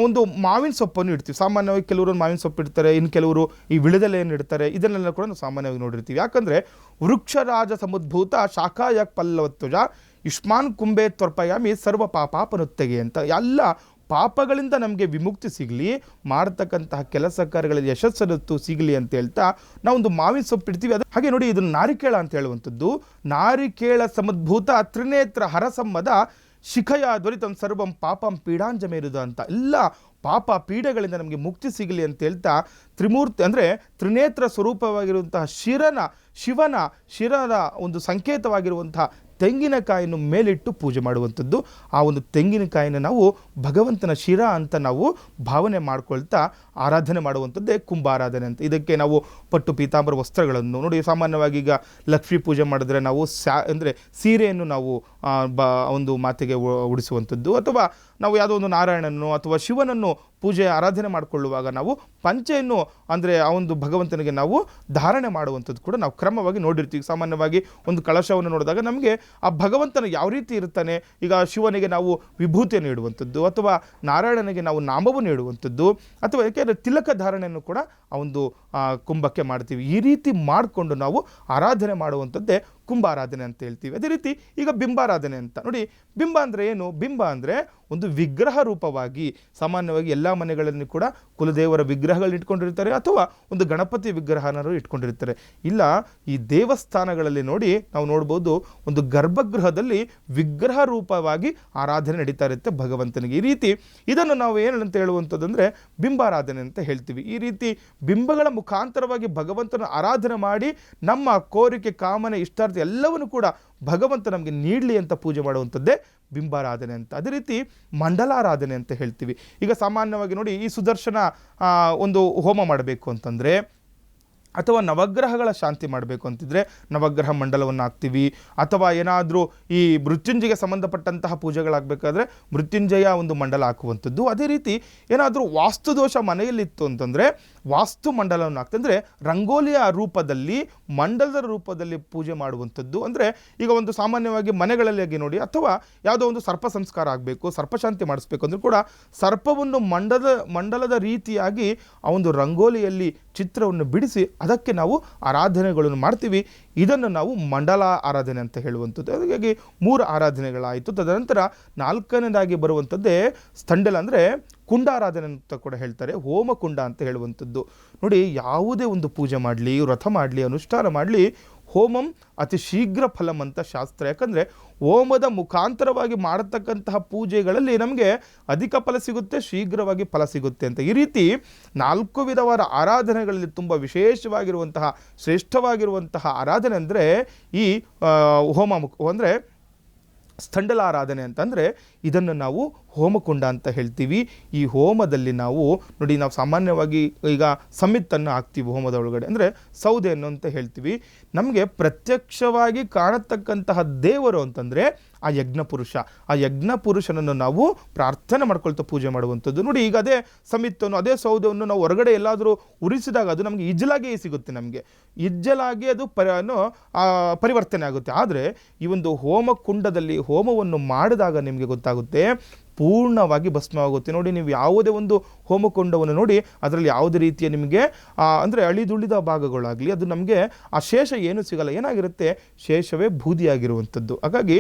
ಒಂದು ಮಾವಿನ ಸೊಪ್ಪನ್ನು ಇಡ್ತೀವಿ. ಸಾಮಾನ್ಯವಾಗಿ ಕೆಲವರು ಮಾವಿನ ಸೊಪ್ಪು ಇಡ್ತಾರೆ, ಇನ್ನು ಕೆಲವರು ಈ ವಿಳೆದೆಲೆಯನ್ನು ಇಡ್ತಾರೆ. ಇದನ್ನೆಲ್ಲ ಕೂಡ ನಾವು ಸಾಮಾನ್ಯವಾಗಿ ನೋಡಿರ್ತೀವಿ. ಯಾಕಂದರೆ ವೃಕ್ಷರಾಜ ಸಮುದ್ಭೂತ ಶಾಖಾಯ ಪಲ್ಲವತ್ವಜ ಯುಷ್ಮಾನ್ ಕುಂಭೆ ತ್ವರ್ಪಯಾಮಿ ಸರ್ವ ಪಾಪಾಪನುತ್ತೆಗೆ ಅಂತ. ಎಲ್ಲ ಪಾಪಗಳಿಂದ ನಮಗೆ ವಿಮುಕ್ತಿ ಸಿಗಲಿ, ಮಾಡತಕ್ಕಂತಹ ಕೆಲಸ ಕಾರ್ಯಗಳಲ್ಲಿ ಯಶಸ್ಸು ಸಿಗಲಿ ಅಂತ ಹೇಳ್ತಾ ನಾವೊಂದು ಮಾವಿನ ಸೊಪ್ಪು ಇಡ್ತೀವಿ. ಅದು ಹಾಗೆ ನೋಡಿ, ಇದನ್ನು ನಾರಿಕೇಳ ಅಂತ ಹೇಳುವಂಥದ್ದು. ನಾರಿಕೇಳ ಸಮುದ್ಭೂತ ತ್ರಿನೇತ್ರ ಹರಸಮ್ಮದ ಶಿಖಯ ಧ್ವರಿತಂ ಸರ್ವಂ ಪಾಪಂ ಪೀಡಾಂಜಮೇರುದ ಅಂತ. ಎಲ್ಲ ಪಾಪ ಪೀಡೆಗಳಿಂದ ನಮಗೆ ಮುಕ್ತಿ ಸಿಗಲಿ ಅಂತ ಹೇಳ್ತಾ ತ್ರಿಮೂರ್ತಿ ಅಂದರೆ ತ್ರಿನೇತ್ರ ಸ್ವರೂಪವಾಗಿರುವಂತಹ ಶಿವನ ಶಿರದ ಒಂದು ಸಂಕೇತವಾಗಿರುವಂತಹ ತೆಂಗಿನಕಾಯನ್ನು ಮೇಲಿಟ್ಟು ಪೂಜೆ ಮಾಡುವಂಥದ್ದು. ಆ ಒಂದು ತೆಂಗಿನಕಾಯಿನ ನಾವು ಭಗವಂತನ ಶಿರ ಅಂತ ನಾವು ಭಾವನೆ ಮಾಡ್ಕೊಳ್ತಾ ಆರಾಧನೆ ಮಾಡುವಂಥದ್ದೇ ಕುಂಭಾರಾಧನೆ ಅಂತ. ಇದಕ್ಕೆ ನಾವು ಪಟ್ಟು ಪೀತಾಂಬರ ವಸ್ತ್ರಗಳನ್ನು ನೋಡಿ, ಸಾಮಾನ್ಯವಾಗಿ ಈಗ ಲಕ್ಷ್ಮೀ ಪೂಜೆ ಮಾಡಿದ್ರೆ ನಾವು ಅಂದರೆ ಸೀರೆಯನ್ನು ನಾವು ಒಂದು ಮಾತೆಗೆ ಉಡಿಸುವಂಥದ್ದು, ಅಥವಾ ನಾವು ಯಾವುದೋ ಒಂದು ನಾರಾಯಣನನ್ನು ಅಥವಾ ಶಿವನನ್ನು ಪೂಜೆ ಆರಾಧನೆ ಮಾಡಿಕೊಳ್ಳುವಾಗ ನಾವು ಪಂಚೆಯನ್ನು ಅಂದರೆ ಆ ಒಂದು ಭಗವಂತನಿಗೆ ನಾವು ಧಾರಣೆ ಮಾಡುವಂಥದ್ದು ಕೂಡ ನಾವು ಕ್ರಮವಾಗಿ ನೋಡಿರ್ತೀವಿ. ಸಾಮಾನ್ಯವಾಗಿ ಒಂದು ಕಳಶವನ್ನು ನೋಡಿದಾಗ ನಮಗೆ ಆ ಭಗವಂತನ ಯಾವ ರೀತಿ ಇರ್ತಾನೆ, ಈಗ ಶಿವನಿಗೆ ನಾವು ವಿಭೂತಿಯನ್ನು ಇಡುವಂಥದ್ದು, ಅಥವಾ ನಾರಾಯಣನಿಗೆ ನಾವು ನಾಮವನ್ನು ಇಡುವಂಥದ್ದು, ಅಥವಾ ಯಾಕೆಂದರೆ ತಿಲಕ ಧಾರಣೆಯನ್ನು ಕೂಡ ಆ ಒಂದು ಕುಂಭಕ್ಕೆ ಮಾಡ್ತೀವಿ. ಈ ರೀತಿ ಮಾಡಿಕೊಂಡು ನಾವು ಆರಾಧನೆ ಮಾಡುವಂಥದ್ದೇ ಕುಂಭಾರಾಧನೆ ಅಂತ ಹೇಳ್ತೀವಿ. ಅದೇ ರೀತಿ ಈಗ ಬಿಂಬಾರಾಧನೆ ಅಂತ ನೋಡಿ. ಬಿಂಬ ಅಂದರೆ ಏನು? ಬಿಂಬ ಅಂದರೆ ಒಂದು ವಿಗ್ರಹ ರೂಪವಾಗಿ, ಸಾಮಾನ್ಯವಾಗಿ ಎಲ್ಲ ಮನೆಗಳಲ್ಲಿ ಕೂಡ ಕುಲದೇವರ ವಿಗ್ರಹಗಳನ್ನ ಇಟ್ಕೊಂಡಿರ್ತಾರೆ ಅಥವಾ ಒಂದು ಗಣಪತಿ ವಿಗ್ರಹನರು ಇಟ್ಕೊಂಡಿರ್ತಾರೆ. ಇಲ್ಲ, ಈ ದೇವಸ್ಥಾನಗಳಲ್ಲಿ ನೋಡಿ ನಾವು ನೋಡ್ಬೋದು, ಒಂದು ಗರ್ಭಗೃಹದಲ್ಲಿ ವಿಗ್ರಹ ರೂಪವಾಗಿ ಆರಾಧನೆ ನಡೀತಾ ಇರುತ್ತೆ ಭಗವಂತನಿಗೆ. ಈ ರೀತಿ ಇದನ್ನು ನಾವು ಏನಂತ ಹೇಳುವಂಥದ್ದಂದರೆ ಬಿಂಬಾರಾಧನೆ ಅಂತ ಹೇಳ್ತೀವಿ. ಈ ರೀತಿ ಬಿಂಬಗಳ ಮುಖಾಂತರವಾಗಿ ಭಗವಂತನ ಆರಾಧನೆ ಮಾಡಿ ನಮ್ಮ ಕೋರಿಕೆ, ಕಾಮನೆ, ಇಷ್ಟಾರ್ಥ ಎಲ್ಲವನ್ನು ಕೂಡ ಭಗವಂತ ನಮಗೆ ನೀಡಲಿ ಅಂತ ಪೂಜೆ ಮಾಡುವಂಥದ್ದೇ ಬಿಂಬಾರಾಧನೆ ಅಂತ. ಅದೇ ರೀತಿ ಮಂಡಲಾರಾಧನೆ ಅಂತ ಹೇಳ್ತೀವಿ. ಈಗ ಸಾಮಾನ್ಯವಾಗಿ ನೋಡಿ, ಈ ಸುದರ್ಶನ ಒಂದು ಹೋಮ ಮಾಡಬೇಕು ಅಂತಂದರೆ ಅಥವಾ ನವಗ್ರಹಗಳ ಶಾಂತಿ ಮಾಡಬೇಕು ಅಂತಿದ್ರೆ ನವಗ್ರಹ ಮಂಡಲವನ್ನು ಹಾಕ್ತೀವಿ. ಅಥವಾ ಏನಾದರೂ ಈ ಮೃತ್ಯುಂಜಯಗೆ ಸಂಬಂಧಪಟ್ಟಂತಹ ಪೂಜೆಗಳಾಗಬೇಕಾದ್ರೆ ಮೃತ್ಯುಂಜಯ ಒಂದು ಮಂಡಲ ಹಾಕುವಂಥದ್ದು. ಅದೇ ರೀತಿ ಏನಾದರೂ ವಾಸ್ತುದೋಷ ಮನೆಯಲ್ಲಿತ್ತು ಅಂತಂದರೆ ವಾಸ್ತು ಮಂಡಲವನ್ನು ಹಾಕ್ತಂದರೆ ರಂಗೋಲಿಯ ರೂಪದಲ್ಲಿ, ಮಂಡಲದ ರೂಪದಲ್ಲಿ ಪೂಜೆ ಮಾಡುವಂಥದ್ದು. ಅಂದರೆ ಈಗ ಒಂದು ಸಾಮಾನ್ಯವಾಗಿ ಮನೆಗಳಲ್ಲಿ ನೋಡಿ, ಅಥವಾ ಯಾವುದೋ ಒಂದು ಸರ್ಪ ಸಂಸ್ಕಾರ ಆಗಬೇಕು, ಸರ್ಪಶಾಂತಿ ಮಾಡಿಸ್ಬೇಕು ಅಂದರೂ ಕೂಡ ಸರ್ಪವನ್ನು ಮಂಡಲದ ರೀತಿಯಾಗಿ ಆ ಒಂದು ರಂಗೋಲಿಯಲ್ಲಿ ಚಿತ್ರವನ್ನು ಬಿಡಿಸಿ ಅದಕ್ಕೆ ನಾವು ಆರಾಧನೆಗಳನ್ನು ಮಾಡ್ತೀವಿ. ಇದನ್ನು ನಾವು ಮಂಡಲ ಆರಾಧನೆ ಅಂತ ಹೇಳುವಂಥದ್ದು. ಹಾಗಾಗಿ 3 ಆರಾಧನೆಗಳಾಯಿತು. ತದನಂತರ 4ನೇದಾಗಿ ಬರುವಂಥದ್ದೇ ಸ್ಥಂಡಲ, ಅಂದರೆ ಕುಂಡಾರಾಧನೆ ಅಂತ ಕೂಡ ಹೇಳ್ತಾರೆ, ಹೋಮಕುಂಡ ಅಂತ ಹೇಳುವಂಥದ್ದು. ನೋಡಿ, ಯಾವುದೇ ಒಂದು ಪೂಜೆ ಮಾಡಲಿ, ವ್ರತ ಮಾಡಲಿ, ಅನುಷ್ಠಾನ ಮಾಡಲಿ, ಹೋಮಂ ಅತಿ ಶೀಘ್ರ ಫಲಂ ಅಂತ ಶಾಸ್ತ್ರ. ಯಾಕಂದರೆ ಹೋಮದ ಮುಖಾಂತರವಾಗಿ ಮಾಡತಕ್ಕಂತಹ ಪೂಜೆಗಳಲ್ಲಿ ನಮಗೆ ಅಧಿಕ ಫಲ ಸಿಗುತ್ತೆ, ಶೀಘ್ರವಾಗಿ ಫಲ ಸಿಗುತ್ತೆ ಅಂತ. ಈ ರೀತಿ 4 ವಿಧವಾದ ಆರಾಧನೆಗಳಲ್ಲಿ ತುಂಬ ವಿಶೇಷವಾಗಿರುವಂತಹ, ಶ್ರೇಷ್ಠವಾಗಿರುವಂತಹ ಆರಾಧನೆ ಅಂದರೆ ಈ ಹೋಮ ಅಂದರೆ ಸ್ಥಂಡಲ ಆರಾಧನೆ ಅಂತಂದರೆ ಇದನ್ನು ನಾವು ಹೋಮಕುಂಡ ಅಂತ ಹೇಳ್ತೀವಿ. ಈ ಹೋಮದಲ್ಲಿ ನಾವು ನೋಡಿ, ನಾವು ಸಾಮಾನ್ಯವಾಗಿ ಈಗ ಸಮಿತ್ತನ್ನು ಹಾಕ್ತೀವಿ ಹೋಮದ ಒಳಗಡೆ, ಅಂದರೆ ಸೌದೆಯನ್ನು ಅಂತ ಹೇಳ್ತೀವಿ. ನಮಗೆ ಪ್ರತ್ಯಕ್ಷವಾಗಿ ಕಾಣತಕ್ಕಂತಹ ದೇವರು ಅಂತಂದರೆ ಆ ಯಜ್ಞ ಪುರುಷ. ಆ ಯಜ್ಞ ಪುರುಷನನ್ನು ನಾವು ಪ್ರಾರ್ಥನೆ ಮಾಡ್ಕೊಳ್ತಾ ಪೂಜೆ ಮಾಡುವಂಥದ್ದು. ನೋಡಿ, ಈಗ ಅದೇ ಸಮಿತ್ತನ್ನು, ಅದೇ ಸೌದೆಯನ್ನು ನಾವು ಹೊರಗಡೆ ಎಲ್ಲಾದರೂ ಉರಿಸಿದಾಗ ಅದು ನಮಗೆ ಇಜ್ಜಲಾಗಿಯೇ ಸಿಗುತ್ತೆ. ನಮಗೆ ಇಜ್ಜಲಾಗಿ ಅದು ಪರಿವರ್ತನೆ ಆಗುತ್ತೆ. ಆದರೆ ಈ ಒಂದು ಹೋಮಕುಂಡದಲ್ಲಿ ಹೋಮವನ್ನು ಮಾಡಿದಾಗ ನಿಮಗೆ ಗೊತ್ತಾಗುತ್ತೆ, ಪೂರ್ಣವಾಗಿ ಭಸ್ಮವಾಗುತ್ತೆ. ನೋಡಿ, ನೀವು ಯಾವುದೇ ಒಂದು ಹೋಮಕುಂಡವನ್ನು ನೋಡಿ, ಅದರಲ್ಲಿ ಯಾವುದೇ ರೀತಿಯ ನಿಮಗೆ ಅಂದರೆ ಅಳಿದುಳಿದ ಭಾಗಗಳಾಗಲಿ, ಅದು ನಮಗೆ ಆ ಶೇಷ ಏನೂ ಸಿಗಲ್ಲ. ಏನಾಗಿರುತ್ತೆ? ಶೇಷವೇ ಬೂದಿಯಾಗಿರುವಂಥದ್ದು. ಹಾಗಾಗಿ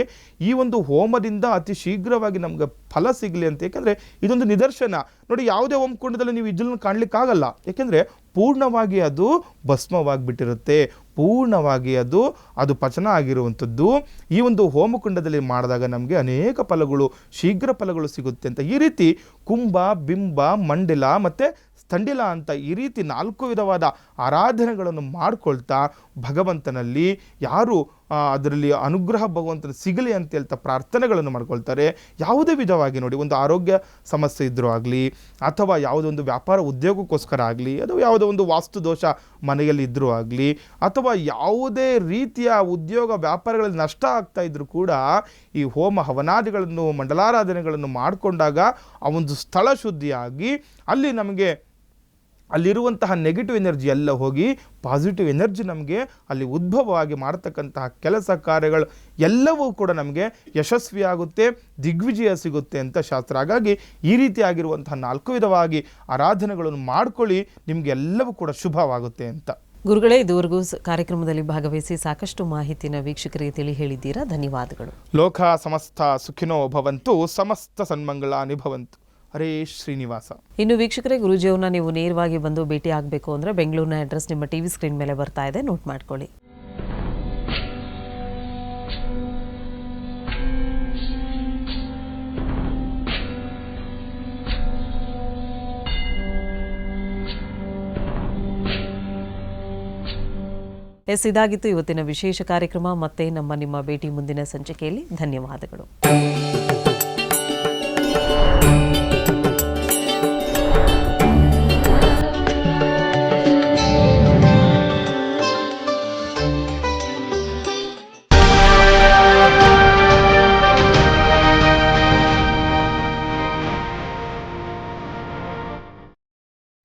ಈ ಒಂದು ಹೋಮದಿಂದ ಅತಿ ಶೀಘ್ರವಾಗಿ ನಮ್ಗೆ ಫಲ ಸಿಗಲಿ ಅಂತ. ಏಕೆಂದರೆ ಇದೊಂದು ನಿದರ್ಶನ. ನೋಡಿ, ಯಾವುದೇ ಹೋಮಕುಂಡದಲ್ಲಿ ನೀವು ಇಜ್ಜಲನ್ನು ಕಾಣಲಿಕ್ಕಾಗಲ್ಲ. ಏಕೆಂದರೆ ಪೂರ್ಣವಾಗಿ ಅದು ಭಸ್ಮವಾಗಿಬಿಟ್ಟಿರುತ್ತೆ, ಪೂರ್ಣವಾಗಿ ಅದು ಪಚನ ಆಗಿರುವಂಥದ್ದು. ಈ ಒಂದು ಹೋಮಕುಂಡದಲ್ಲಿ ಮಾಡಿದಾಗ ನಮಗೆ ಅನೇಕ ಫಲಗಳು, ಶೀಘ್ರ ಫಲಗಳು ಸಿಗುತ್ತೆ ಅಂತ. ಈ ರೀತಿ ಕುಂಭ, ಬಿಂಬ, ಮಂಡಲ ಮತ್ತು ಸ್ಥಂಡಿಲ ಅಂತ ಈ ರೀತಿ 4 ವಿಧವಾದ ಆರಾಧನೆಗಳನ್ನು ಮಾಡ್ಕೊಳ್ತಾ ಭಗವಂತನಲ್ಲಿ ಯಾರು ಅದರಲ್ಲಿ ಅನುಗ್ರಹ ಭಗವಂತನ ಸಿಗಲಿ ಅಂತ ಹೇಳ್ತಾ ಪ್ರಾರ್ಥನೆಗಳನ್ನು ಮಾಡ್ಕೊಳ್ತಾರೆ. ಯಾವುದೇ ವಿಧವಾಗಿ ನೋಡಿ, ಒಂದು ಆರೋಗ್ಯ ಸಮಸ್ಯೆ ಇದ್ದರೂ ಆಗಲಿ, ಅಥವಾ ಯಾವುದೋ ಒಂದು ವ್ಯಾಪಾರ ಉದ್ಯೋಗಕ್ಕೋಸ್ಕರ ಆಗಲಿ, ಅಥವಾ ಯಾವುದೋ ಒಂದು ವಾಸ್ತು ದೋಷ ಮನೆಯಲ್ಲಿ ಇದ್ದರೂ ಆಗಲಿ, ಅಥವಾ ಯಾವುದೇ ರೀತಿಯ ಉದ್ಯೋಗ ವ್ಯಾಪಾರಗಳಲ್ಲಿ ನಷ್ಟ ಆಗ್ತಾ ಇದ್ರೂ ಕೂಡ ಈ ಹೋಮ ಹವನಾದಿಗಳನ್ನು, ಮಂಡಲಾರಾಧನೆಗಳನ್ನು ಮಾಡಿಕೊಂಡಾಗ ಆ ಒಂದು ಸ್ಥಳ ಶುದ್ಧಿಯಾಗಿ ಅಲ್ಲಿ ನಮಗೆ ಅಲ್ಲಿರುವಂತಹ ನೆಗೆಟಿವ್ ಎನರ್ಜಿ ಎಲ್ಲ ಹೋಗಿ ಪಾಸಿಟಿವ್ ಎನರ್ಜಿ ನಮಗೆ ಅಲ್ಲಿ ಉದ್ಭವವಾಗಿ ಮಾಡ್ತಕ್ಕಂತಹ ಕೆಲಸ ಕಾರ್ಯಗಳು ಎಲ್ಲವೂ ಕೂಡ ನಮಗೆ ಯಶಸ್ವಿಯಾಗುತ್ತೆ, ದಿಗ್ವಿಜಯ ಸಿಗುತ್ತೆ ಅಂತ ಶಾಸ್ತ್ರ. ಹಾಗಾಗಿ ಈ ರೀತಿಯಾಗಿರುವಂತಹ 4 ವಿಧವಾಗಿ ಆರಾಧನೆಗಳನ್ನು ಮಾಡ್ಕೊಳ್ಳಿ, ನಿಮಗೆ ಎಲ್ಲವೂ ಕೂಡ ಶುಭವಾಗುತ್ತೆ ಅಂತ. ಗುರುಗಳೇ, ಇದುವರೆಗೂ ಕಾರ್ಯಕ್ರಮದಲ್ಲಿ ಭಾಗವಹಿಸಿ ಸಾಕಷ್ಟು ಮಾಹಿತಿನ ವೀಕ್ಷಕರಿಗೆ ತಿಳಿ ಹೇಳಿದ್ದೀರಾ. ಧನ್ಯವಾದಗಳು. ಲೋಕ ಸಮಸ್ತ ಸುಖಿನೋ ಭವಂತು, ಸಮಸ್ತ ಸನ್ಮಂಗಳಾನಿ ಭವಂತು. ಹರೇ ಶ್ರೀನಿವಾಸ. ಇನ್ನು ವೀಕ್ಷಕರೇ, ಗುರೂಜಿಯವ್ರನ್ನ ನೀವು ನೇರವಾಗಿ ಬಂದು ಭೇಟಿ ಆಗಬೇಕು ಅಂದರೆ ಬೆಂಗಳೂರಿನ ಅಡ್ರೆಸ್ ನಿಮ್ಮ ಟಿವಿ ಸ್ಕ್ರೀನ್ ಮೇಲೆ ಬರ್ತಾ ಇದೆ, ನೋಟ್ ಮಾಡ್ಕೊಳ್ಳಿ. ಇದಾಗಿತ್ತು ಇವತ್ತಿನ ವಿಶೇಷ ಕಾರ್ಯಕ್ರಮ. ಮತ್ತೆ ನಿಮ್ಮ ಭೇಟಿ ಮುಂದಿನ ಸಂಚಿಕೆಯಲ್ಲಿ. ಧನ್ಯವಾದಗಳು.